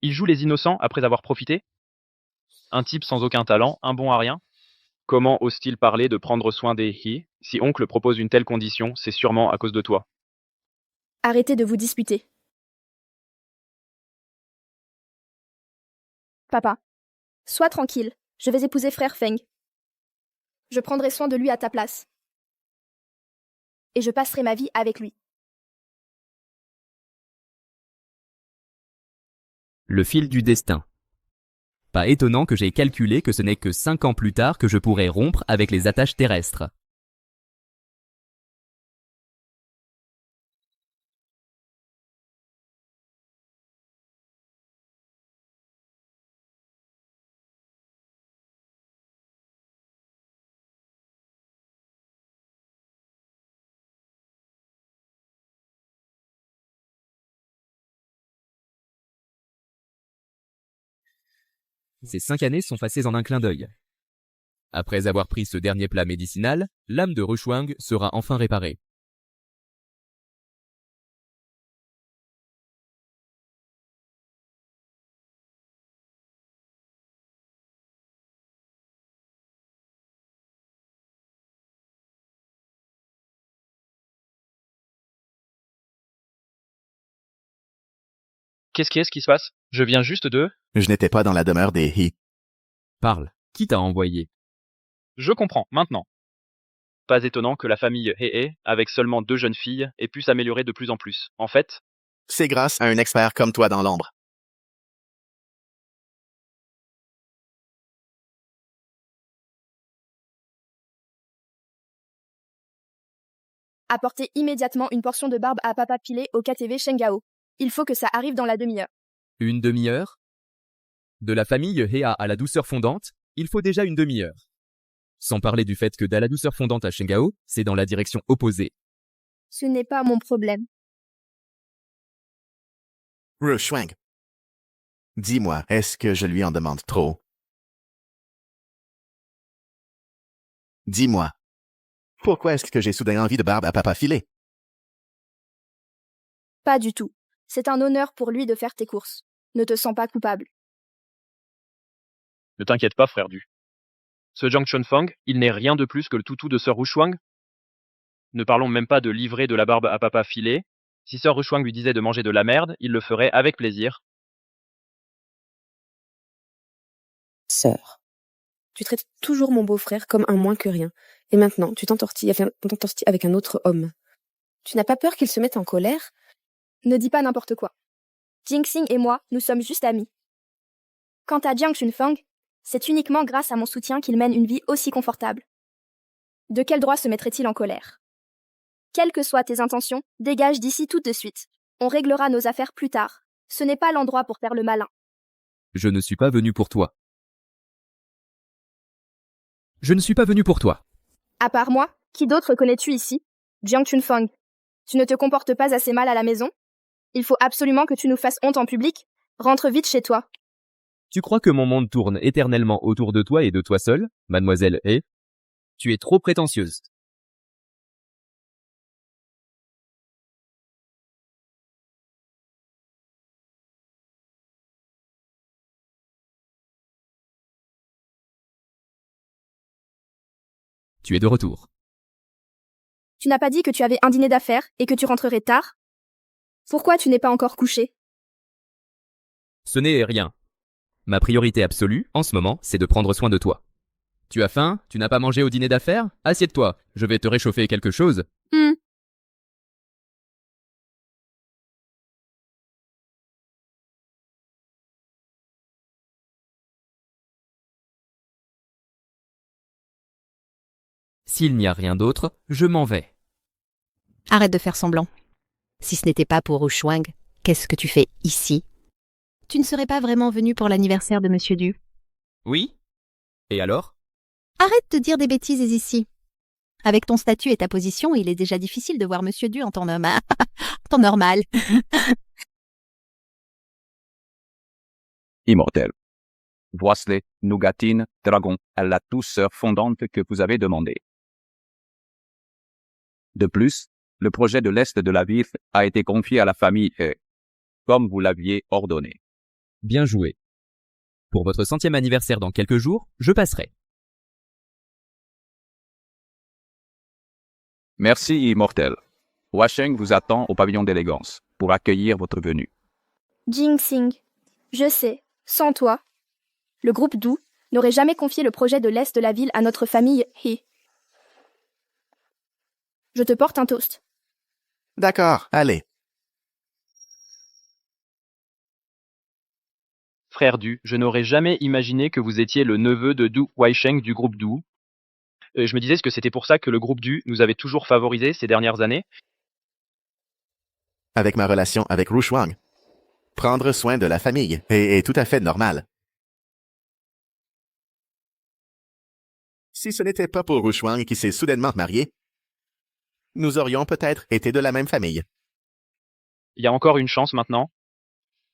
Il joue les innocents après avoir profité? Un type sans aucun talent, un bon à rien? Comment ose-t-il parler de prendre soin des He? Si oncle propose une telle condition, c'est sûrement à cause de toi. Arrêtez de vous disputer. Papa, sois tranquille. Je vais épouser frère Feng. Je prendrai soin de lui à ta place. Et je passerai ma vie avec lui. Le fil du destin. Pas étonnant que j'ai calculé que ce n'est que 5 ans plus tard que je pourrais rompre avec les attaches terrestres. Ces 5 années sont passées en un clin d'œil. Après avoir pris ce dernier plat médicinal, l'âme de Rushwang sera enfin réparée. Qu'est-ce qui se passe? Je viens juste de... Je n'étais pas dans la demeure des He. Parle. Qui t'a envoyé? Je comprends, maintenant. Pas étonnant que la famille He, avec seulement 2 jeunes filles, ait pu s'améliorer de plus en plus. En fait, C'est grâce à un expert comme toi dans l'ombre. Apportez immédiatement une portion de barbe à Papa Pilé au KTV Shengao. Il faut que ça arrive dans la demi-heure. Une demi-heure? De la famille Hea à la douceur fondante, il faut déjà une demi-heure. Sans parler du fait que de la douceur fondante à Shengao, c'est dans la direction opposée. Ce n'est pas mon problème. Rushuang. Dis-moi, est-ce que je lui en demande trop? Dis-moi. Pourquoi est-ce que j'ai soudain envie de barbe à Papa Filé? Pas du tout. C'est un honneur pour lui de faire tes courses. Ne te sens pas coupable. ne t'inquiète pas, frère Du. Ce Jiang Chunfang, il n'est rien de plus que le toutou de Sœur Rushuang. Ne parlons même pas de livrer de la barbe à Papa Filé. Si Sœur Rushuang lui disait de manger de la merde, il le ferait avec plaisir. Sœur. Tu traites toujours mon beau-frère comme un moins que rien. Et maintenant, tu t'entortilles avec un autre homme. Tu n'as pas peur qu'il se mette en colère? Ne dis pas n'importe quoi. Jingxing et moi, nous sommes juste amis. Quant à Jiang Chunfang, c'est uniquement grâce à mon soutien qu'il mène une vie aussi confortable. De quel droit se mettrait-il en colère? Quelles que soient tes intentions, dégage d'ici tout de suite. On réglera nos affaires plus tard. Ce n'est pas l'endroit pour faire le malin. Je ne suis pas venu pour toi. Je ne suis pas venu pour toi. À part moi, qui d'autre connais-tu ici? Jiang Chunfang. Tu ne te comportes pas assez mal à la maison? Il faut absolument que tu nous fasses honte en public. Rentre vite chez toi. Tu crois que mon monde tourne éternellement autour de toi et de toi seule, mademoiselle He? Tu es trop prétentieuse. Tu es de retour. Tu n'as pas dit que tu avais un dîner d'affaires et que tu rentrerais tard? Pourquoi tu n'es pas encore couché? Ce n'est rien. Ma priorité absolue, en ce moment, c'est de prendre soin de toi. Tu as faim? Tu n'as pas mangé au dîner d'affaires? Assieds-toi, je vais te réchauffer quelque chose. S'il n'y a rien d'autre, je m'en vais. Arrête de faire semblant. Si ce n'était pas pour Rushuang, qu'est-ce que tu fais ici? Tu ne serais pas vraiment venu pour l'anniversaire de Monsieur Du. Oui? Et alors? Arrête de dire des bêtises ici. Avec ton statut et ta position, il est déjà difficile de voir Monsieur Du en temps normal. Temps normal. Immortel. Voici Nougatine, dragon, à la douceur fondante que vous avez demandé. De plus, le projet de l'Est de la ville a été confié à la famille He, comme vous l'aviez ordonné. Bien joué. Pour votre 100e anniversaire dans quelques jours, je passerai. Merci, Immortel. Washeng vous attend au pavillon d'élégance pour accueillir votre venue. Jingxing, je sais, sans toi, le groupe Du n'aurait jamais confié le projet de l'Est de la ville à notre famille He. Je te porte un toast. D'accord, allez. Frère Du, je n'aurais jamais imaginé que vous étiez le neveu de Du Weisheng du groupe Du. Je me disais que c'était pour ça que le groupe Du nous avait toujours favorisé ces dernières années. Avec ma relation avec Rushuang. Prendre soin de la famille est tout à fait normal. Si ce n'était pas pour Rushuang qui s'est soudainement marié, nous aurions peut-être été de la même famille. Il y a encore une chance maintenant.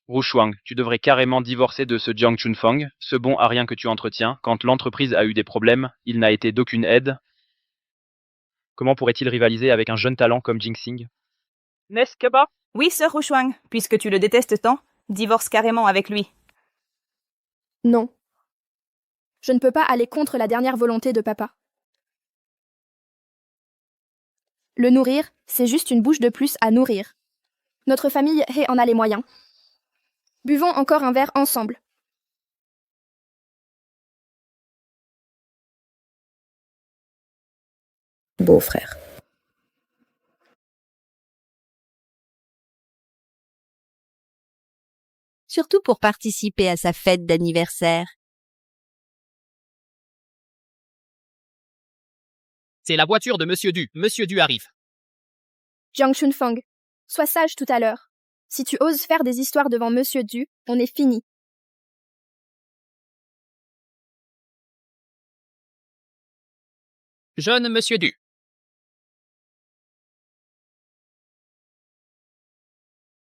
Rushuang, tu devrais carrément divorcer de ce Jiang Chunfang, ce bon à rien que tu entretiens. Quand l'entreprise a eu des problèmes, il n'a été d'aucune aide. Comment pourrait-il rivaliser avec un jeune talent comme Jingxing? N'est-ce pas? Oui, sœur Rushuang, puisque tu le détestes tant, divorce carrément avec lui. Non. Je ne peux pas aller contre la dernière volonté de papa. Le nourrir, c'est juste une bouche de plus à nourrir. Notre famille He en a les moyens. Buvons encore un verre ensemble. Beau-frère. Surtout pour participer à sa fête d'anniversaire. C'est la voiture de Monsieur Du. Monsieur Du arrive. Jiang Chunfang, sois sage tout à l'heure. Si tu oses faire des histoires devant Monsieur Du, on est fini. Jeune Monsieur Du.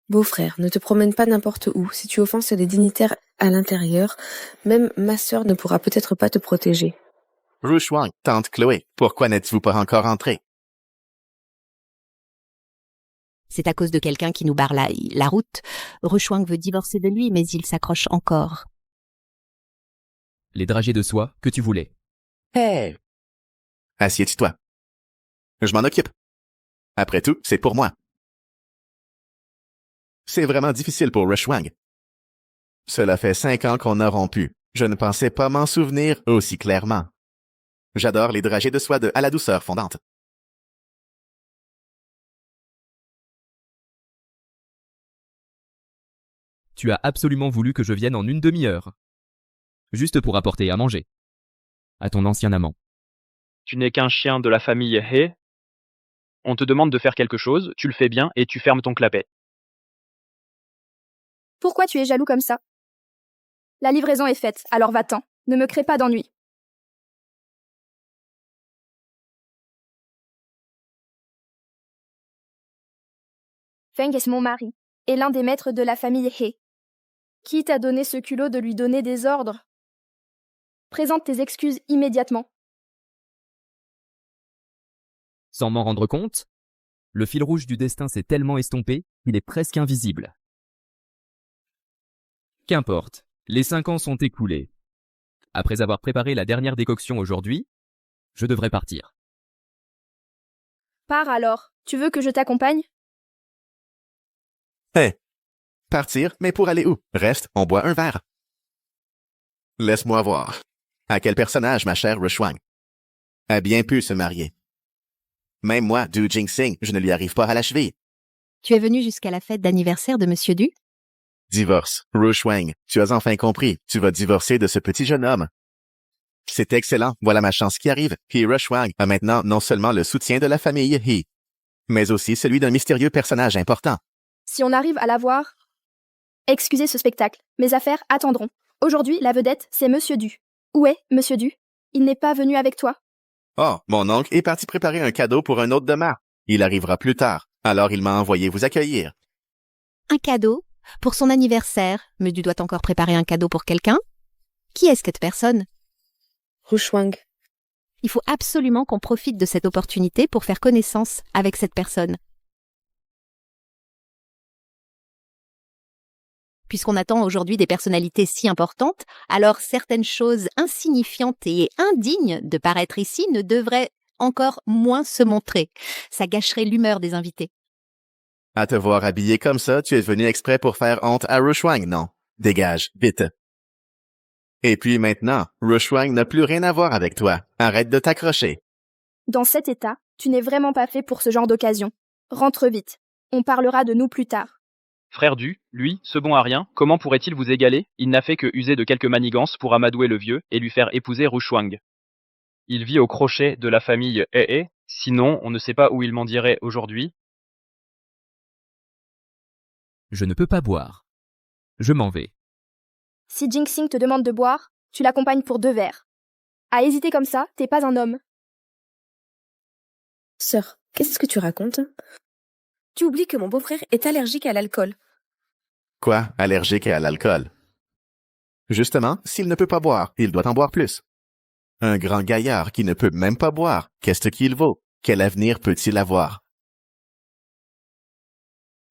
Beau-frère, ne te promène pas n'importe où. Si tu offenses les dignitaires à l'intérieur, même ma sœur ne pourra peut-être pas te protéger. Rushuang, tante Chloé, pourquoi n'êtes-vous pas encore entrée? C'est à cause de quelqu'un qui nous barre la route. Rushuang veut divorcer de lui, mais il s'accroche encore. Les dragées de soie que tu voulais. Hey! Assieds-toi. Je m'en occupe. Après tout, c'est pour moi. C'est vraiment difficile pour Rushuang. Cela fait 5 ans qu'on a rompu. Je ne pensais pas m'en souvenir aussi clairement. J'adore les dragées de soie de À la douceur fondante. Tu as absolument voulu que je vienne en une demi-heure. Juste pour apporter à manger. À ton ancien amant. Tu n'es qu'un chien de la famille He. On te demande de faire quelque chose, tu le fais bien et tu fermes ton clapet. Pourquoi tu es jaloux comme ça? La livraison est faite, alors va-t'en. Ne me crée pas d'ennui. Feng est mon mari, et l'un des maîtres de la famille He. Qui t'a donné ce culot de lui donner des ordres? Présente tes excuses immédiatement. Sans m'en rendre compte, le fil rouge du destin s'est tellement estompé qu'il est presque invisible. Qu'importe, les 5 ans sont écoulés. Après avoir préparé la dernière décoction aujourd'hui, je devrais partir. Pars alors. Tu veux que je t'accompagne? Hé! Partir, mais pour aller où? Reste, on boit un verre. Laisse-moi voir. À quel personnage, ma chère Rushuang? A bien pu se marier. Même moi, Du Jingxing, je ne lui arrive pas à la cheville. Tu es venu jusqu'à la fête d'anniversaire de Monsieur Du? Divorce. Rushuang, tu as enfin compris. Tu vas divorcer de ce petit jeune homme. C'est excellent. Voilà ma chance qui arrive. He Rushuang a maintenant non seulement le soutien de la famille He, mais aussi celui d'un mystérieux personnage important. Si on arrive à la voir... Excusez ce spectacle, mes affaires attendront. Aujourd'hui, la vedette, c'est Monsieur Du. Où est Monsieur Du? Il n'est pas venu avec toi? Oh, mon oncle est parti préparer un cadeau pour un hôte de mar. Il arrivera plus tard. Alors il m'a envoyé vous accueillir. Un cadeau? Pour son anniversaire, mais tu dois encore préparer un cadeau pour quelqu'un? Qui est cette personne? Rushuang. Il faut absolument qu'on profite de cette opportunité pour faire connaissance avec cette personne. Puisqu'on attend aujourd'hui des personnalités si importantes, alors certaines choses insignifiantes et indignes de paraître ici ne devraient encore moins se montrer. Ça gâcherait l'humeur des invités. À te voir habillé comme ça, tu es venu exprès pour faire honte à Rushuang, non? Dégage, vite. Et puis maintenant, Rushuang n'a plus rien à voir avec toi. Arrête de t'accrocher. Dans cet état, tu n'es vraiment pas fait pour ce genre d'occasion. Rentre vite. On parlera de nous plus tard. Frère Du, lui, ce bon à rien, comment pourrait-il vous égaler? Il n'a fait que user de quelques manigances pour amadouer le vieux et lui faire épouser Rushuang. Il vit au crochet de la famille He, sinon on ne sait pas où il m'en dirait aujourd'hui. Je ne peux pas boire. Je m'en vais. Si Jingxing te demande de boire, tu l'accompagnes pour 2 verres. À hésiter comme ça, t'es pas un homme. Sœur, qu'est-ce que tu racontes? Tu oublies que mon beau-frère est allergique à l'alcool. Quoi, allergique à l'alcool? Justement, s'il ne peut pas boire, il doit en boire plus. Un grand gaillard qui ne peut même pas boire, qu'est-ce qu'il vaut? Quel avenir peut-il avoir?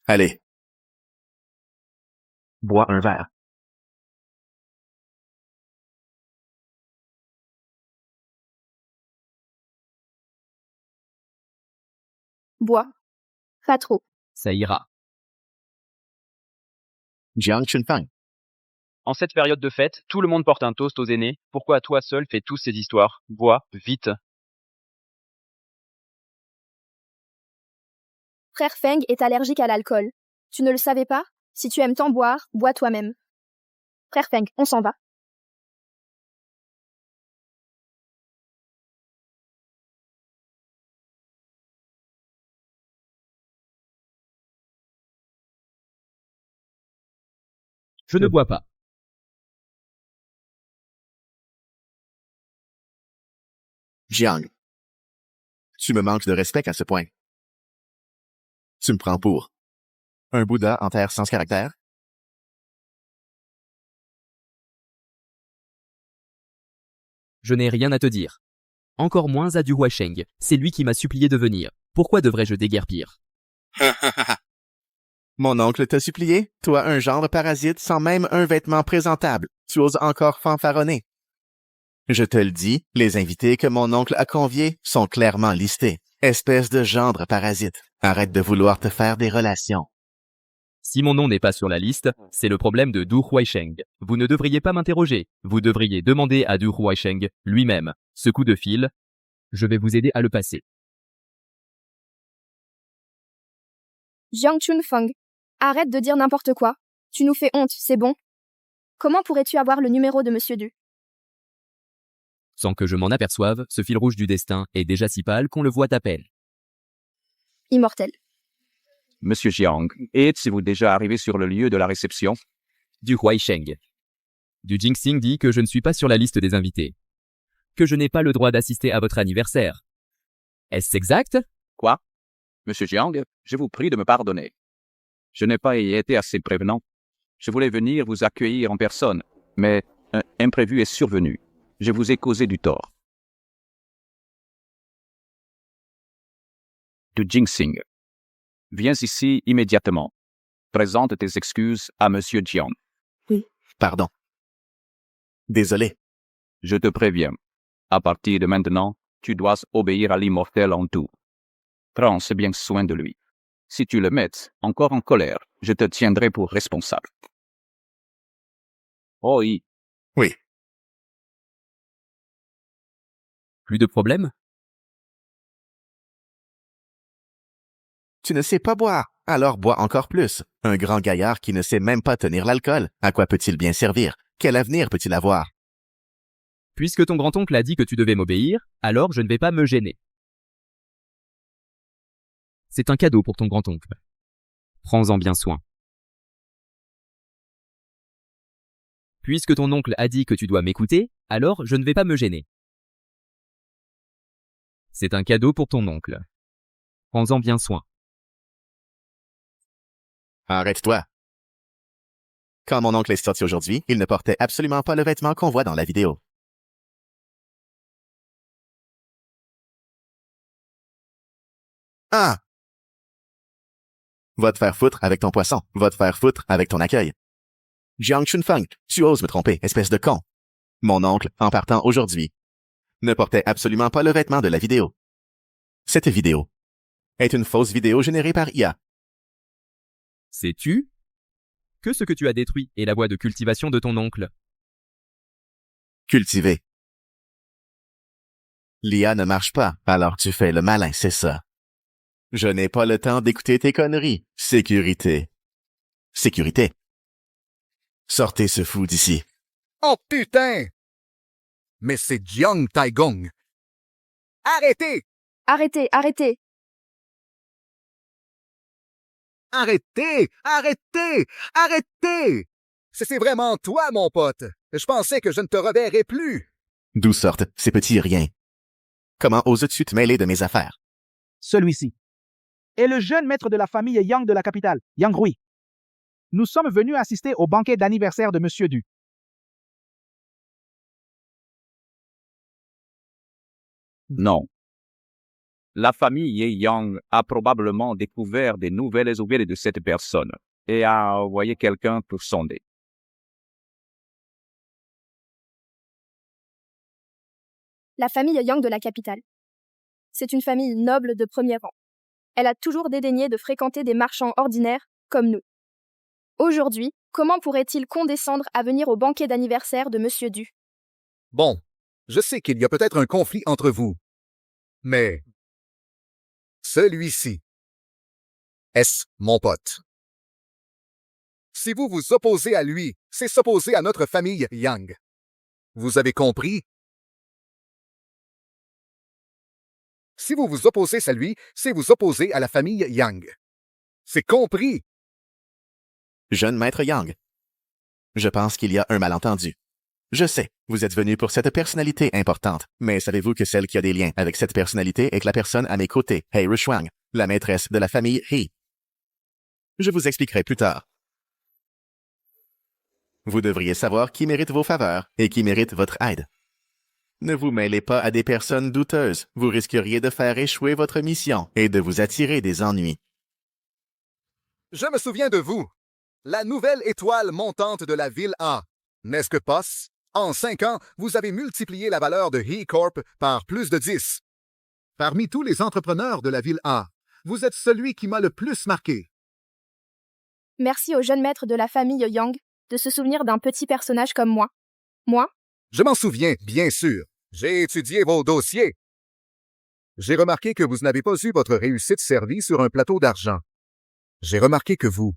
Allez. Bois un verre. Bois. Pas trop. Ça ira. Jiang Chunfang. En cette période de fête, tout le monde porte un toast aux aînés. Pourquoi toi seul fais tous ces histoires? Bois, vite. Frère Feng est allergique à l'alcool. Tu ne le savais pas? Si tu aimes tant boire, bois toi-même. Frère Feng, on s'en va. Je ne bois pas. Jiang. Tu me manques de respect à ce point. Tu me prends pour un Bouddha en terre sans caractère? Je n'ai rien à te dire. Encore moins à du Huasheng, c'est lui qui m'a supplié de venir. Pourquoi devrais-je déguerpir? Mon oncle t'a supplié, toi un genre parasite sans même un vêtement présentable. Tu oses encore fanfaronner. Je te le dis, les invités que mon oncle a conviés sont clairement listés. Espèce de gendre parasite. Arrête de vouloir te faire des relations. Si mon nom n'est pas sur la liste, c'est le problème de Du Huasheng. Vous ne devriez pas m'interroger. Vous devriez demander à Du Huasheng lui-même. Ce coup de fil, je vais vous aider à le passer. Jiang Chunfang, arrête de dire n'importe quoi. Tu nous fais honte, c'est bon? Comment pourrais-tu avoir le numéro de Monsieur Du? Sans que je m'en aperçoive, ce fil rouge du destin est déjà si pâle qu'on le voit à peine. Immortel. Monsieur Jiang, êtes-vous déjà arrivé sur le lieu de la réception? Du Huasheng. Du Jingxing dit que je ne suis pas sur la liste des invités. Que je n'ai pas le droit d'assister à votre anniversaire. Est-ce exact? Quoi? Monsieur Jiang, je vous prie de me pardonner. Je n'ai pas été assez prévenant. Je voulais venir vous accueillir en personne, mais un imprévu est survenu. Je vous ai causé du tort. Du Jingxing. Viens ici immédiatement. Présente tes excuses à Monsieur Jiang. Oui. Pardon. Désolé. Je te préviens. À partir de maintenant, tu dois obéir à l'immortel en tout. Prends bien soin de lui. Si tu le mets encore en colère, je te tiendrai pour responsable. Oh oui. Oui. Plus de problème? Tu ne sais pas boire, alors bois encore plus. Un grand gaillard qui ne sait même pas tenir l'alcool, à quoi peut-il bien servir? Quel avenir peut-il avoir? Puisque ton grand-oncle a dit que tu devais m'obéir, alors je ne vais pas me gêner. C'est un cadeau pour ton grand-oncle. Prends-en bien soin. Puisque ton oncle a dit que tu dois m'écouter, alors je ne vais pas me gêner. C'est un cadeau pour ton oncle. Prends-en bien soin. Arrête-toi. Quand mon oncle est sorti aujourd'hui, il ne portait absolument pas le vêtement qu'on voit dans la vidéo. Ah! Va te faire foutre avec ton poisson. Va te faire foutre avec ton accueil. Jiang Chunfang, tu oses me tromper, espèce de con. Mon oncle, en partant aujourd'hui, ne portait absolument pas le vêtement de la vidéo. Cette vidéo est une fausse vidéo générée par IA. Sais-tu que ce que tu as détruit est la voie de cultivation de ton oncle? Cultiver. L'IA ne marche pas, alors tu fais le malin, c'est ça. Je n'ai pas le temps d'écouter tes conneries. Sécurité. Sécurité. Sortez ce fou d'ici. Oh putain! Mais c'est Jiang Taigong. Arrêtez! Arrêtez, arrêtez! Arrêtez! Arrêtez! Arrêtez! C'est vraiment toi, mon pote. Je pensais que je ne te reverrais plus. D'où sortent ces petits riens? Comment oses-tu te mêler de mes affaires? Celui-ci est le jeune maître de la famille Yang de la capitale, Yang Rui. Nous sommes venus assister au banquet d'anniversaire de Monsieur Du. Non. La famille Yang a probablement découvert des nouvelles nouvelles de cette personne et a envoyé quelqu'un pour sonder. La famille Yang de la capitale. C'est une famille noble de premier rang. Elle a toujours dédaigné de fréquenter des marchands ordinaires comme nous. Aujourd'hui, Comment pourrait-il condescendre à venir au banquet d'anniversaire de Monsieur Du? Bon, je sais qu'il y a peut-être un conflit entre vous, mais celui-ci, est-ce mon pote? Si vous vous opposez à lui, c'est s'opposer à notre famille Yang. Vous avez compris? Si vous vous opposez à lui, c'est vous opposer à la famille Yang. C'est compris? Jeune maître Yang. Je pense qu'il y a un malentendu. Je sais, vous êtes venu pour cette personnalité importante, mais savez-vous que celle qui a des liens avec cette personnalité est la personne à mes côtés, He Rushuang, la maîtresse de la famille He. Je vous expliquerai plus tard. Vous devriez savoir qui mérite vos faveurs et qui mérite votre aide. Ne vous mêlez pas à des personnes douteuses, vous risqueriez de faire échouer votre mission et de vous attirer des ennuis. Je me souviens de vous, la nouvelle étoile montante de la ville A. N'est-ce que Poss? En 5 ans, vous avez multiplié la valeur de He Corp par plus de 10. Parmi tous les entrepreneurs de la ville A, vous êtes celui qui m'a le plus marqué. Merci au jeune maître de la famille Yang de se souvenir d'un petit personnage comme moi. Moi? Je m'en souviens, bien sûr. J'ai étudié vos dossiers. J'ai remarqué que vous n'avez pas eu votre réussite servie sur un plateau d'argent. J'ai remarqué que vous,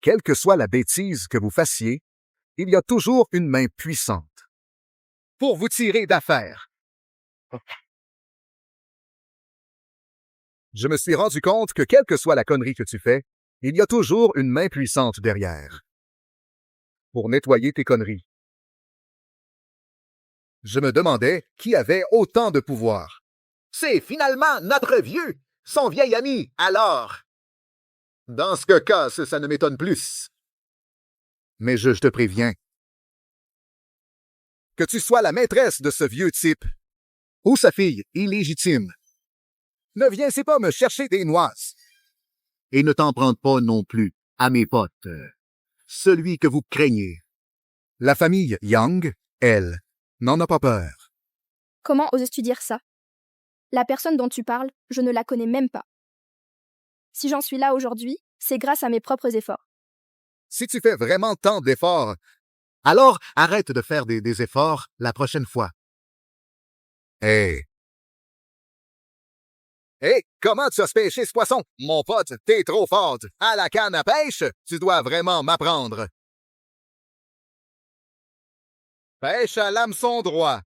quelle que soit la bêtise que vous fassiez, il y a toujours une main puissante pour vous tirer d'affaire. Je me suis rendu compte que quelle que soit la connerie que tu fais, il y a toujours une main puissante derrière pour nettoyer tes conneries. Je me demandais qui avait autant de pouvoir. C'est finalement notre vieux, son vieil ami, alors. Dans ce cas, ça ne m'étonne plus. Mais je te préviens. Que tu sois la maîtresse de ce vieux type, ou sa fille illégitime, ne viens pas me chercher des noises. Et ne t'en prends pas non plus à mes potes, celui que vous craignez. La famille Yang, elle, n'en a pas peur. Comment oses-tu dire ça? La personne dont tu parles, je ne la connais même pas. Si j'en suis là aujourd'hui, c'est grâce à mes propres efforts. Si tu fais vraiment tant d'efforts, alors arrête de faire des efforts la prochaine fois. Hey, comment tu as pêché ce poisson? Mon pote, t'es trop forte. À la canne à pêche, tu dois vraiment m'apprendre. Pêche à l'hameçon droit.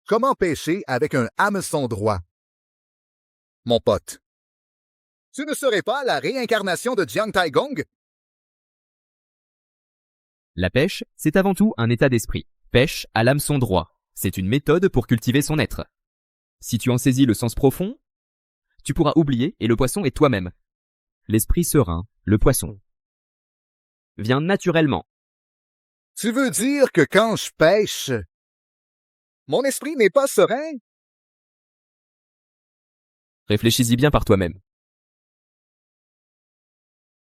Comment pêcher avec un hameçon droit? Mon pote, tu ne serais pas la réincarnation de Jiang Taigong? La pêche, c'est avant tout un état d'esprit. Pêche à l'hameçon droit. C'est une méthode pour cultiver son être. Si tu en saisis le sens profond, tu pourras oublier et le poisson est toi-même. L'esprit serein, le poisson, vient naturellement. Tu veux dire que quand je pêche, mon esprit n'est pas serein? Réfléchis-y bien par toi-même.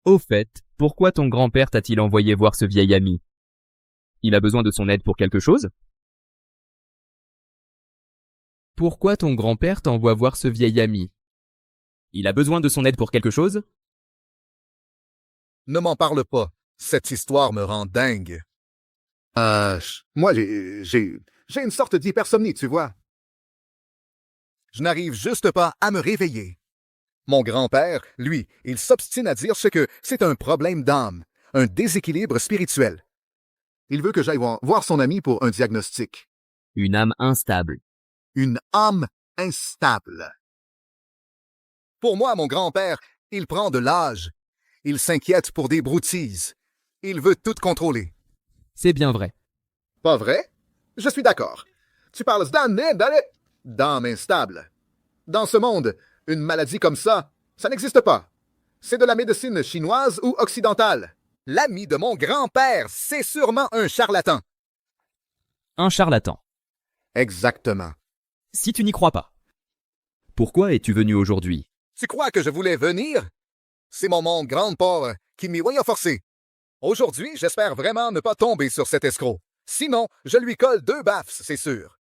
Au fait, pourquoi ton grand-père t'a-t-il envoyé voir ce vieil ami? Il a besoin de son aide pour quelque chose? Pourquoi ton grand-père t'envoie voir ce vieil ami? Il a besoin de son aide pour quelque chose? Ne m'en parle pas. Cette histoire me rend dingue. Moi, j'ai une sorte d'hypersomnie, tu vois. Je n'arrive juste pas à me réveiller. Mon grand-père, lui, il s'obstine à dire que c'est un problème d'âme, un déséquilibre spirituel. Il veut que j'aille voir son ami pour un diagnostic. Une âme instable. Une âme instable. Pour moi, mon grand-père, il prend de l'âge. Il s'inquiète pour des broutilles. Il veut tout contrôler. C'est bien vrai. Pas vrai? Je suis d'accord. Tu parles d'âme instable. Dans ce monde, une maladie comme ça n'existe pas. C'est de la médecine chinoise ou occidentale. L'ami de mon grand-père, c'est sûrement un charlatan. Un charlatan. Exactement. Si tu n'y crois pas. Pourquoi es-tu venu aujourd'hui? Tu crois que je voulais venir? C'est mon grand-père qui m'y a forcé. Aujourd'hui, j'espère vraiment ne pas tomber sur cet escroc. Sinon, je lui colle 2 baffes, c'est sûr.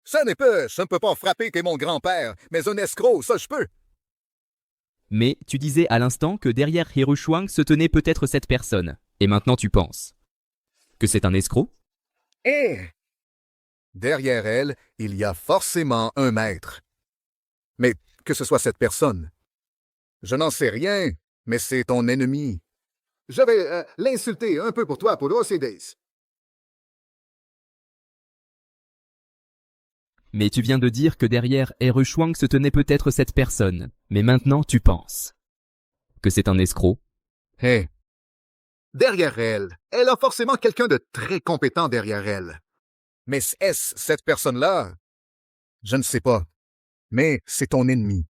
Je ne peux pas frapper que mon grand-père, mais un escroc, ça je peux. Mais tu disais à l'instant que derrière Hirushwang se tenait peut-être cette personne. Et maintenant tu penses que c'est un escroc? Derrière elle, il y a forcément un maître. Mais que ce soit cette personne. Je n'en sais rien, mais c'est ton ennemi. Je vais l'insulter un peu pour toi, pour Days. Mais tu viens de dire que derrière Hirushwang se tenait peut-être cette personne. Mais maintenant tu penses que c'est un escroc? Derrière elle, elle a forcément quelqu'un de très compétent derrière elle. Mais est-ce cette personne-là? Je ne sais pas. Mais c'est ton ennemi.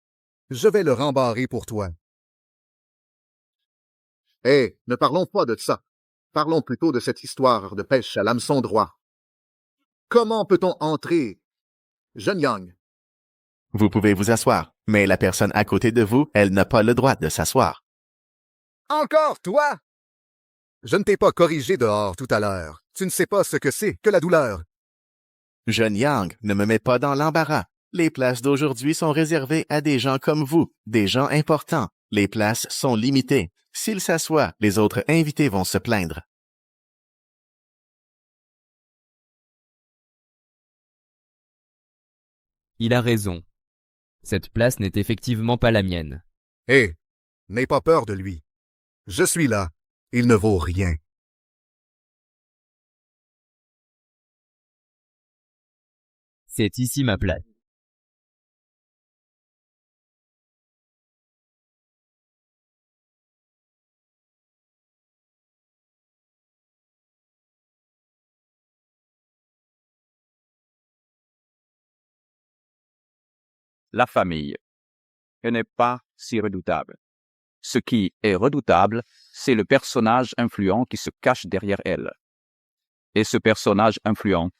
Je vais le rembarrer pour toi. Ne parlons pas de ça. Parlons plutôt de cette histoire de pêche à l'hameçon droit. Comment peut-on entrer? Jeune Yang. Vous pouvez vous asseoir, mais la personne à côté de vous, elle n'a pas le droit de s'asseoir. Encore toi? Je ne t'ai pas corrigé dehors tout à l'heure. Tu ne sais pas ce que c'est que la douleur. Jeune Yang, ne me mets pas dans l'embarras. Les places d'aujourd'hui sont réservées à des gens comme vous, des gens importants. Les places sont limitées. S'il s'assoit, les autres invités vont se plaindre. Il a raison. Cette place n'est effectivement pas la mienne. N'aie pas peur de lui. Je suis là. Il ne vaut rien. C'est ici ma place. La famille. Elle n'est pas si redoutable. Ce qui est redoutable, c'est le personnage influent qui se cache derrière elle. Et ce personnage influent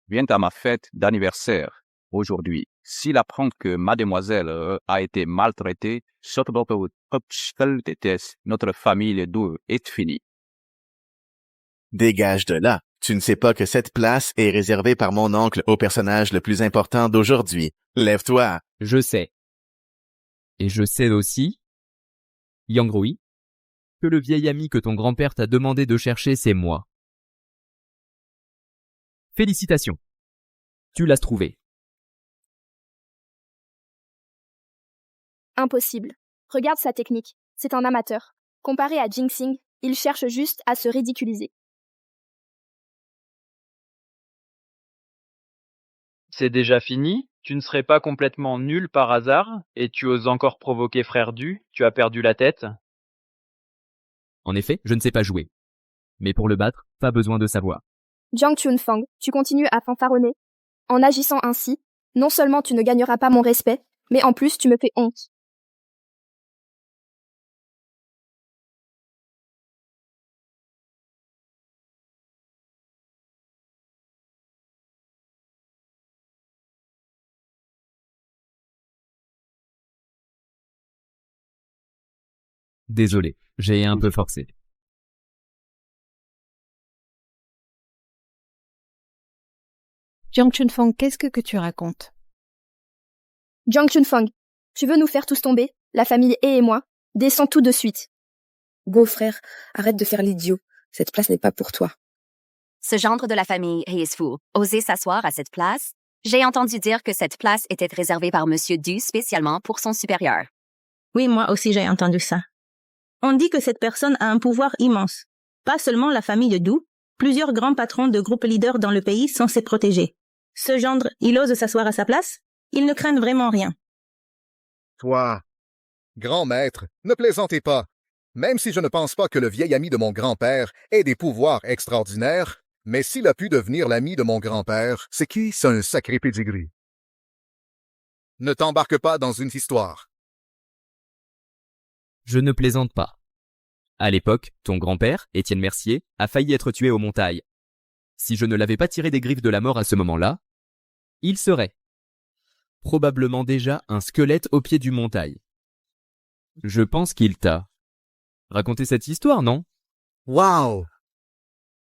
vient à ma fête d'anniversaire aujourd'hui. S'il apprend que mademoiselle a été maltraitée, notre famille est finie. Dégage de là. Tu ne sais pas que cette place est réservée par mon oncle au personnage le plus important d'aujourd'hui. Lève-toi. Je sais. Et je sais aussi, Yang Rui, que le vieil ami que ton grand-père t'a demandé de chercher, c'est moi. Félicitations. Tu l'as trouvé. Impossible. Regarde sa technique. C'est un amateur. Comparé à Jinxing, il cherche juste à se ridiculiser. C'est déjà fini? Tu ne serais pas complètement nul par hasard? Et tu oses encore provoquer Frère Du? Tu as perdu la tête? En effet, je ne sais pas jouer. Mais pour le battre, pas besoin de savoir. Jiang Chunfang, tu continues à fanfaronner. En agissant ainsi, non seulement tu ne gagneras pas mon respect, mais en plus tu me fais honte. Désolé, j'ai un peu forcé. Jiang Chunfang, qu'est-ce que tu racontes? Jiang Chunfang, tu veux nous faire tous tomber, la famille et moi? Descends tout de suite. Beau-frère, arrête de faire l'idiot. Cette place n'est pas pour toi. Ce gendre de la famille He is fou. Oser s'asseoir à cette place? J'ai entendu dire que cette place était réservée par Monsieur Du spécialement pour son supérieur. Oui, moi aussi j'ai entendu ça. On dit que cette personne a un pouvoir immense. Pas seulement la famille de Du, plusieurs grands patrons de groupes leaders dans le pays sont ses protégés. Ce gendre, il ose s'asseoir à sa place? Ils ne craignent vraiment rien. Toi, grand maître, ne plaisantez pas. Même si je ne pense pas que le vieil ami de mon grand-père ait des pouvoirs extraordinaires, mais s'il a pu devenir l'ami de mon grand-père, c'est un sacré pedigree. Ne t'embarque pas dans une histoire. Je ne plaisante pas. À l'époque, ton grand-père, Étienne Mercier, a failli être tué aux Montagnes. Si je ne l'avais pas tiré des griffes de la mort à ce moment-là, il serait probablement déjà un squelette au pied du Montagne. Je pense qu'il t'a raconté cette histoire, non? Wow!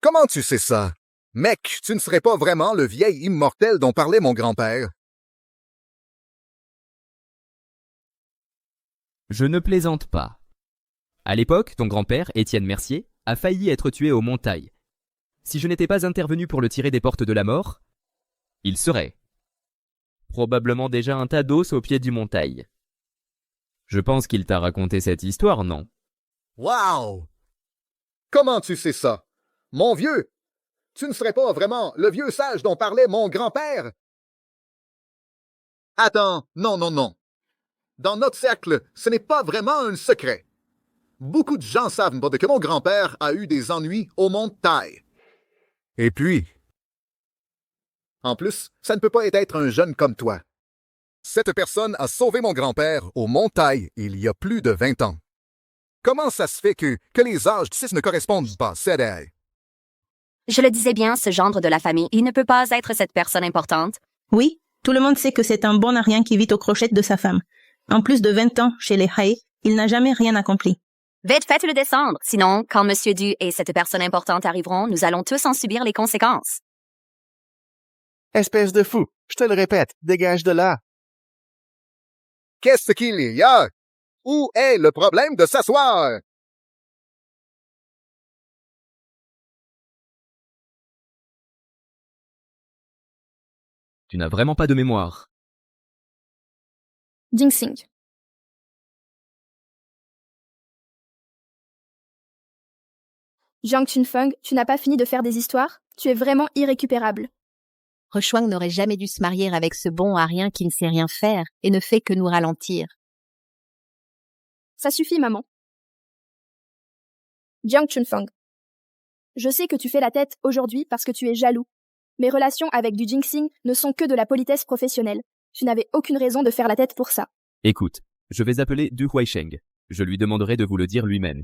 Comment tu sais ça? Mec, tu ne serais pas vraiment le vieil immortel dont parlait mon grand-père. Je ne plaisante pas. À l'époque, ton grand-père, Étienne Mercier, a failli être tué au Montail. Si je n'étais pas intervenu pour le tirer des portes de la mort, il serait probablement déjà un tas d'os au pied du Montail. Je pense qu'il t'a raconté cette histoire, non? Wow! Comment tu sais ça? Mon vieux! Tu ne serais pas vraiment le vieux sage dont parlait mon grand-père? Attends, non, non, non. Dans notre cercle, ce n'est pas vraiment un secret. Beaucoup de gens savent que mon grand-père a eu des ennuis au Montail. Et puis, en plus, ça ne peut pas être un jeune comme toi. Cette personne a sauvé mon grand-père au Montail il y a plus de 20 ans. Comment ça se fait que les âges d'ici ne correspondent pas, c'est... Je le disais bien, ce gendre de la famille, il ne peut pas être cette personne importante. Oui, tout le monde sait que c'est un bon arien qui vit aux crochettes de sa femme. En plus de 20 ans chez les Hay, il n'a jamais rien accompli. Vite, faites-le descendre. Sinon, quand Monsieur Du et cette personne importante arriveront, nous allons tous en subir les conséquences. Espèce de fou, je te le répète, dégage de là. Qu'est-ce qu'il y a? Où est le problème de s'asseoir? Tu n'as vraiment pas de mémoire. Jinxing. Jiang Chunfeng, tu n'as pas fini de faire des histoires? Tu es vraiment irrécupérable. Reshuang n'aurait jamais dû se marier avec ce bon arien qui ne sait rien faire et ne fait que nous ralentir. Ça suffit, maman. Jiang Chunfeng. Je sais que tu fais la tête aujourd'hui parce que tu es jaloux. Mes relations avec du jinxing ne sont que de la politesse professionnelle. Tu n'avais aucune raison de faire la tête pour ça. Écoute, je vais appeler Du Huaisheng. Je lui demanderai de vous le dire lui-même.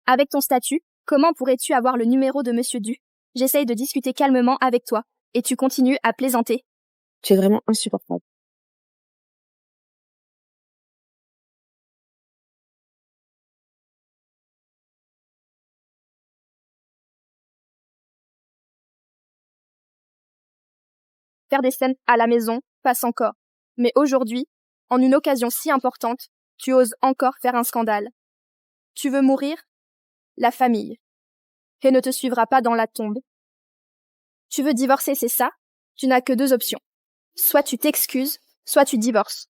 Avec ton statut, comment pourrais-tu avoir le numéro de Monsieur Du? J'essaye de discuter calmement avec toi, et tu continues à plaisanter. Tu es vraiment insupportable. Faire des scènes à la maison passe encore. Mais aujourd'hui, en une occasion si importante, tu oses encore faire un scandale. Tu veux mourir? La famille. Et ne te suivra pas dans la tombe. Tu veux divorcer, c'est ça? Tu n'as que deux options. Soit tu t'excuses, soit tu divorces.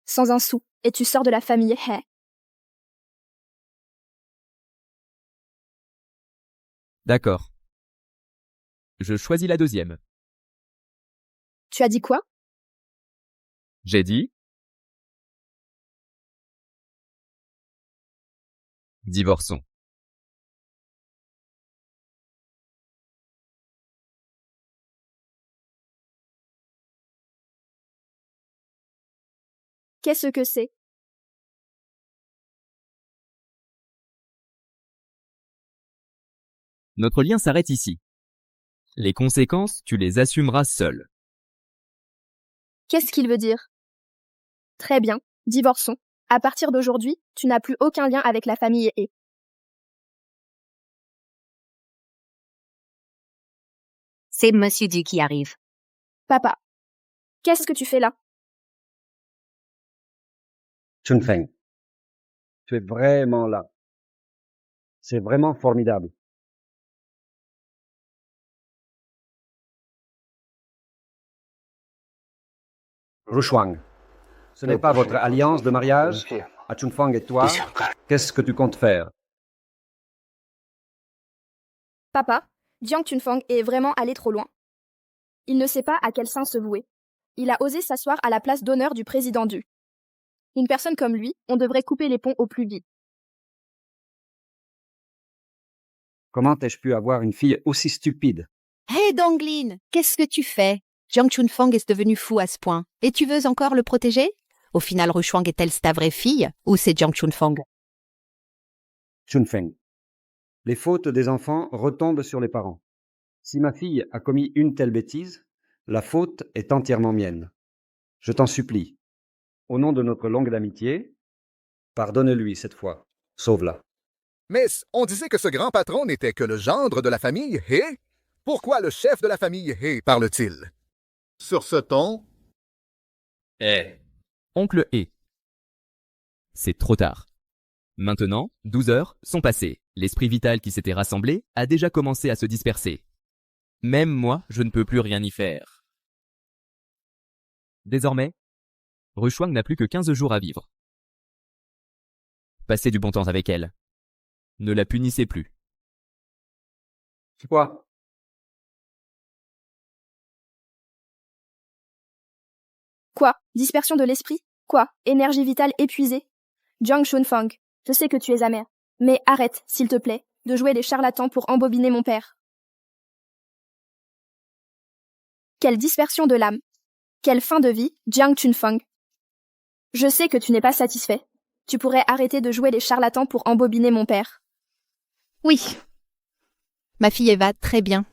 Sans un sou, et tu sors de la famille He. D'accord. Je choisis la deuxième. Tu as dit quoi? J'ai dit divorçons. Qu'est-ce que c'est? Notre lien s'arrête ici. Les conséquences, tu les assumeras seul. Qu'est-ce qu'il veut dire? Très bien, divorçons. À partir d'aujourd'hui, tu n'as plus aucun lien avec la famille He. C'est Monsieur Du qui arrive. Papa, qu'est-ce que tu fais là? Chunfeng, tu es vraiment là. C'est vraiment formidable. Rushuang, ce n'est pas votre alliance de mariage à Chunfeng et toi. Qu'est-ce que tu comptes faire? Papa, Jiang Chunfeng est vraiment allé trop loin. Il ne sait pas à quel saint se vouer. Il a osé s'asseoir à la place d'honneur du président Du. Une personne comme lui, on devrait couper les ponts au plus vite. Comment ai-je pu avoir une fille aussi stupide? Hé Donglin, qu'est-ce que tu fais? Jiang Chunfeng est devenu fou à ce point. Et tu veux encore le protéger? Au final, Rushuang est-elle ta vraie fille ou c'est Jiang Chunfeng? Chunfeng, les fautes des enfants retombent sur les parents. Si ma fille a commis une telle bêtise, la faute est entièrement mienne. Je t'en supplie, au nom de notre longue amitié, pardonne-lui cette fois. Sauve-la. Mais on disait que ce grand patron n'était que le gendre de la famille He. Pourquoi le chef de la famille He parle-t-il? Sur ce ton... Oncle He. C'est trop tard. Maintenant, 12 heures sont passées. L'esprit vital qui s'était rassemblé a déjà commencé à se disperser. Même moi, je ne peux plus rien y faire. Désormais, Rushwang n'a plus que 15 jours à vivre. Passez du bon temps avec elle. Ne la punissez plus. Quoi? Quoi? Dispersion de l'esprit? Quoi? Énergie vitale épuisée? Jiang Chunfang, je sais que tu es amer. Mais arrête, s'il te plaît, de jouer les charlatans pour embobiner mon père. Quelle dispersion de l'âme! Quelle fin de vie, Jiang Chunfang! Je sais que tu n'es pas satisfait. Tu pourrais arrêter de jouer les charlatans pour embobiner mon père. Oui. Ma fille Eva, très bien.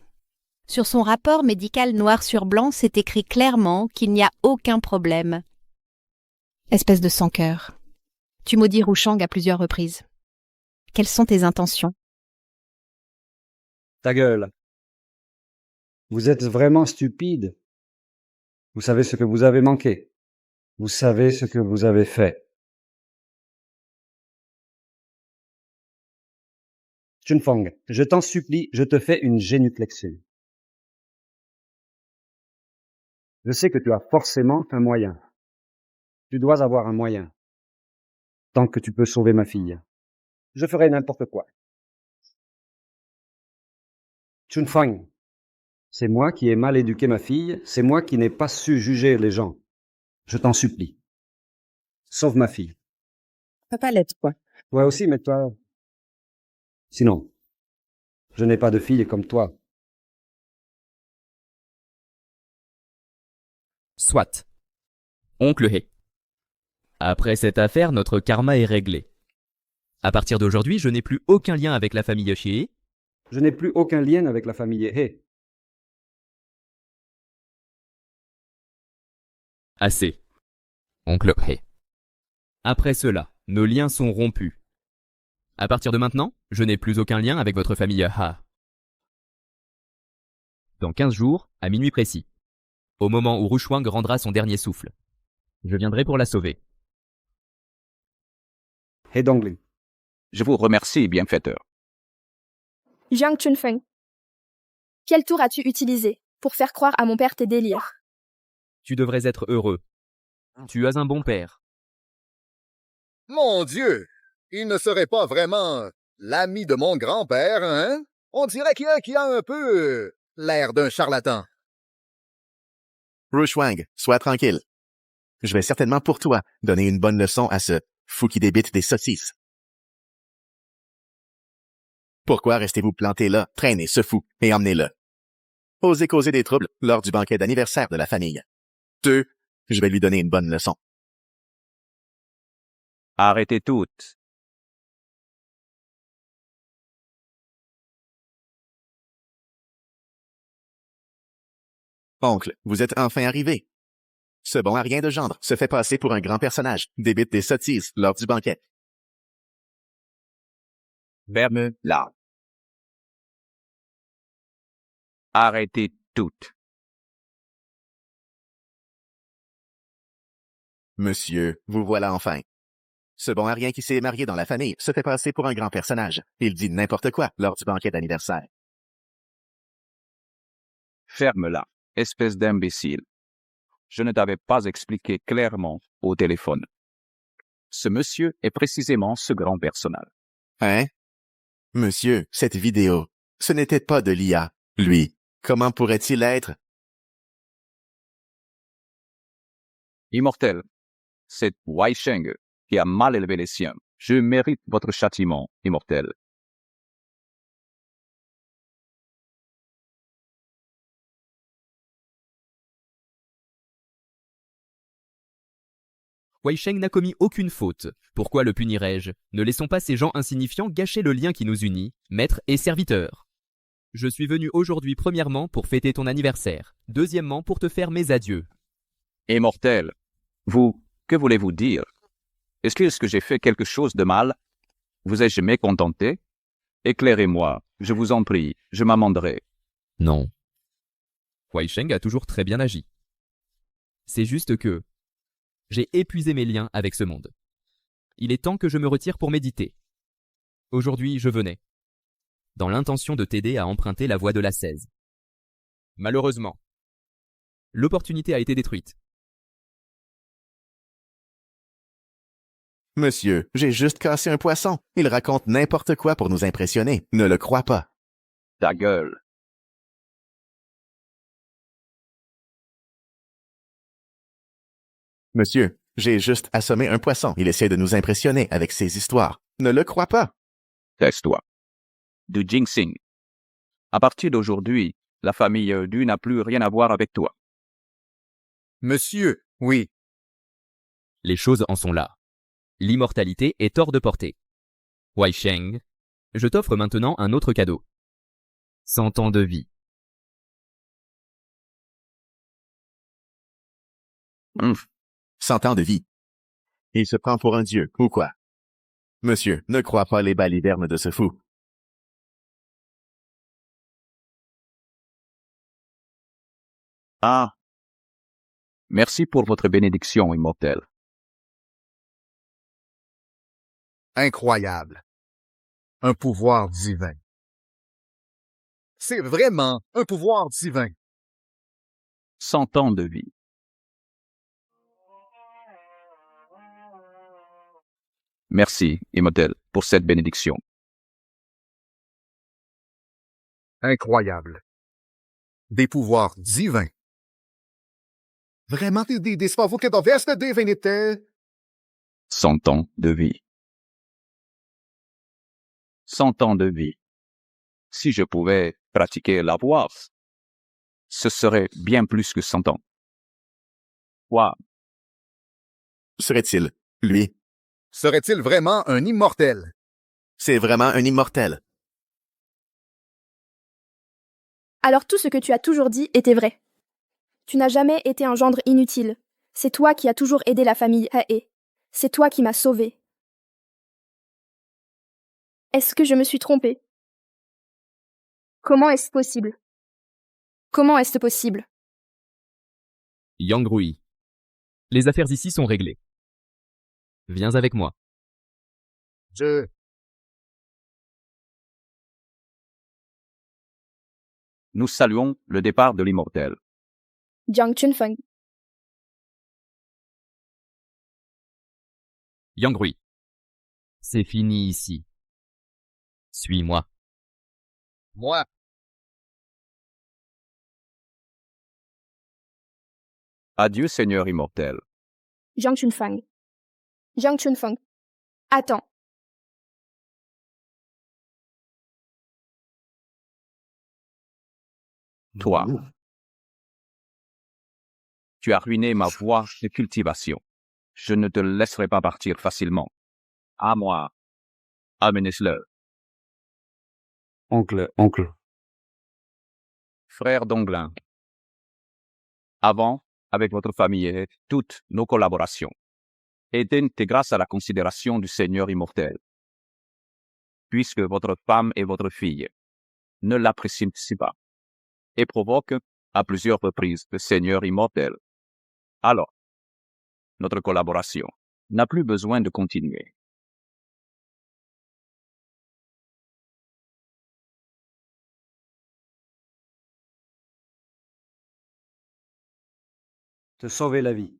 Sur son rapport médical noir sur blanc, c'est écrit clairement qu'il n'y a aucun problème. Espèce de sans-cœur. Tu maudis Rushwang à plusieurs reprises. Quelles sont tes intentions? Ta gueule. Vous êtes vraiment stupide. Vous savez ce que vous avez manqué. Vous savez ce que vous avez fait. Chunfang, je t'en supplie, je te fais une génuflexion. Je sais que tu as forcément un moyen. Tu dois avoir un moyen. Tant que tu peux sauver ma fille. Je ferai n'importe quoi. Chunfang, c'est moi qui ai mal éduqué ma fille, c'est moi qui n'ai pas su juger les gens. Je t'en supplie. Sauve ma fille. Papa l'aide, quoi. Toi aussi, mais toi... Sinon, je n'ai pas de fille comme toi. Soit. Oncle He. Après cette affaire, notre karma est réglé. À partir d'aujourd'hui, je n'ai plus aucun lien avec la famille He. Je n'ai plus aucun lien avec la famille He. Assez. Oncle He. Après cela, nos liens sont rompus. À partir de maintenant, je n'ai plus aucun lien avec votre famille Ha. Dans 15 jours, à minuit précis, au moment où Rushwang rendra son dernier souffle, je viendrai pour la sauver. He Dongling. Je vous remercie, bienfaiteur. Jiang Chunfeng, quel tour as-tu utilisé pour faire croire à mon père tes délires? Tu devrais être heureux. Tu as un bon père. Mon Dieu! Il ne serait pas vraiment l'ami de mon grand-père, hein? On dirait qu'il a un peu l'air d'un charlatan. Rushwang, sois tranquille. Je vais certainement pour toi donner une bonne leçon à ce fou qui débite des saucisses. Pourquoi restez-vous planté là? Traînez ce fou et emmenez-le. Osez causer des troubles lors du banquet d'anniversaire de la famille. 2, je vais lui donner une bonne leçon. Arrêtez toutes. Oncle, vous êtes enfin arrivé. Ce bon à rien de gendre se fait passer pour un grand personnage, débite des sottises lors du banquet. Verme là. Arrêtez toutes. Monsieur, vous voilà enfin. Ce bon à rien qui s'est marié dans la famille se fait passer pour un grand personnage. Il dit n'importe quoi lors du banquet d'anniversaire. Ferme-la, espèce d'imbécile. Je ne t'avais pas expliqué clairement au téléphone. Ce monsieur est précisément ce grand personnage. Hein? Monsieur, cette vidéo, ce n'était pas de l'IA. Lui, comment pourrait-il être? Immortel, c'est Wei Sheng qui a mal élevé les siens. Je mérite votre châtiment, immortel. Wei Sheng n'a commis aucune faute. Pourquoi le punirais-je? Ne laissons pas ces gens insignifiants gâcher le lien qui nous unit, maître et serviteur. Je suis venu aujourd'hui premièrement pour fêter ton anniversaire, deuxièmement pour te faire mes adieux. Immortel, que voulez-vous dire? Est-ce que j'ai fait quelque chose de mal? Vous ai-je mécontenté? Éclairez-moi, je vous en prie, je m'amenderai. Non. Wei Sheng a toujours très bien agi. C'est juste que j'ai épuisé mes liens avec ce monde. il est temps que je me retire pour méditer. Aujourd'hui, je venais, dans l'intention de t'aider à emprunter la voie de l'ascèse. Malheureusement, l'opportunité a été détruite. Monsieur, j'ai juste cassé un poisson. Il raconte n'importe quoi pour nous impressionner. Ne le crois pas. Ta gueule. Monsieur, j'ai juste assommé un poisson. Il essaie de nous impressionner avec ses histoires. Ne le crois pas. Taise-toi. Du jinxing. À partir d'aujourd'hui, la famille Du n'a plus rien à voir avec toi. Monsieur, oui. Les choses en sont là. L'immortalité est hors de portée. Wai Sheng, je t'offre maintenant un autre cadeau. 100 ans de vie. Hum. 100 ans de vie. Il se prend pour un dieu, ou quoi? Monsieur, ne crois pas les balivernes de ce fou. Ah. Merci pour votre bénédiction, immortel. Incroyable. Un pouvoir divin. C'est vraiment un pouvoir divin. 100 ans de vie. Merci, immortel, pour cette bénédiction. Incroyable. Des pouvoirs divins. Vraiment des favor que doveste divinité. 100 ans de vie. 100 ans de vie. Si je pouvais pratiquer la voix, ce serait bien plus que 100 ans. Quoi? Serait-il, lui? Serait-il vraiment un immortel? C'est vraiment un immortel. Alors tout ce que tu as toujours dit était vrai. Tu n'as jamais été un gendre inutile. C'est toi qui as toujours aidé la famille Hae. C'est toi qui m'as sauvé. Est-ce que je me suis trompée? Comment est-ce possible? Comment est-ce possible? Yang Rui. Les affaires ici sont réglées. Viens avec moi. Nous saluons le départ de l'immortel. Jiang Chunfeng. Yang Rui. C'est fini ici. Suis-moi. Moi. Adieu, Seigneur immortel. Jiang Chunfeng. Jiang Chunfeng. Attends. Toi. Tu as ruiné ma voie de cultivation. Je ne te laisserai pas partir facilement. À moi. Amenez-le. Oncle. Frère Donglin. Avant, avec votre famille et toutes nos collaborations, était grâce à la considération du Seigneur immortel. Puisque votre femme et votre fille ne l'apprécient pas et provoquent à plusieurs reprises le Seigneur immortel. Alors, notre collaboration n'a plus besoin de continuer. Te sauver la vie.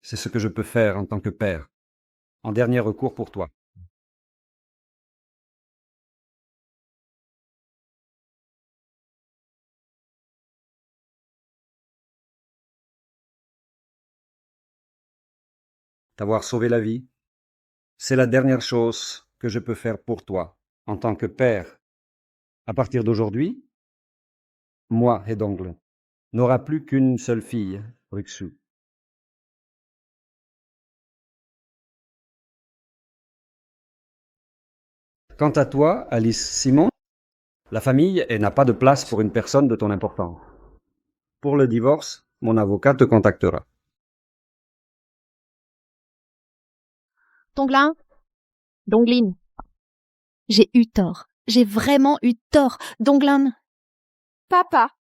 C'est ce que je peux faire en tant que père. En dernier recours pour toi. T'avoir sauvé la vie, c'est la dernière chose que je peux faire pour toi en tant que père. À partir d'aujourd'hui, moi, Hedongle, n'aura plus qu'une seule fille, Ruxu. Quant à toi, Alice Simon, la famille n'a pas de place pour une personne de ton importance. Pour le divorce, mon avocat te contactera. Donglin, Donglin, j'ai eu tort. J'ai vraiment eu tort. Donglin. Papa.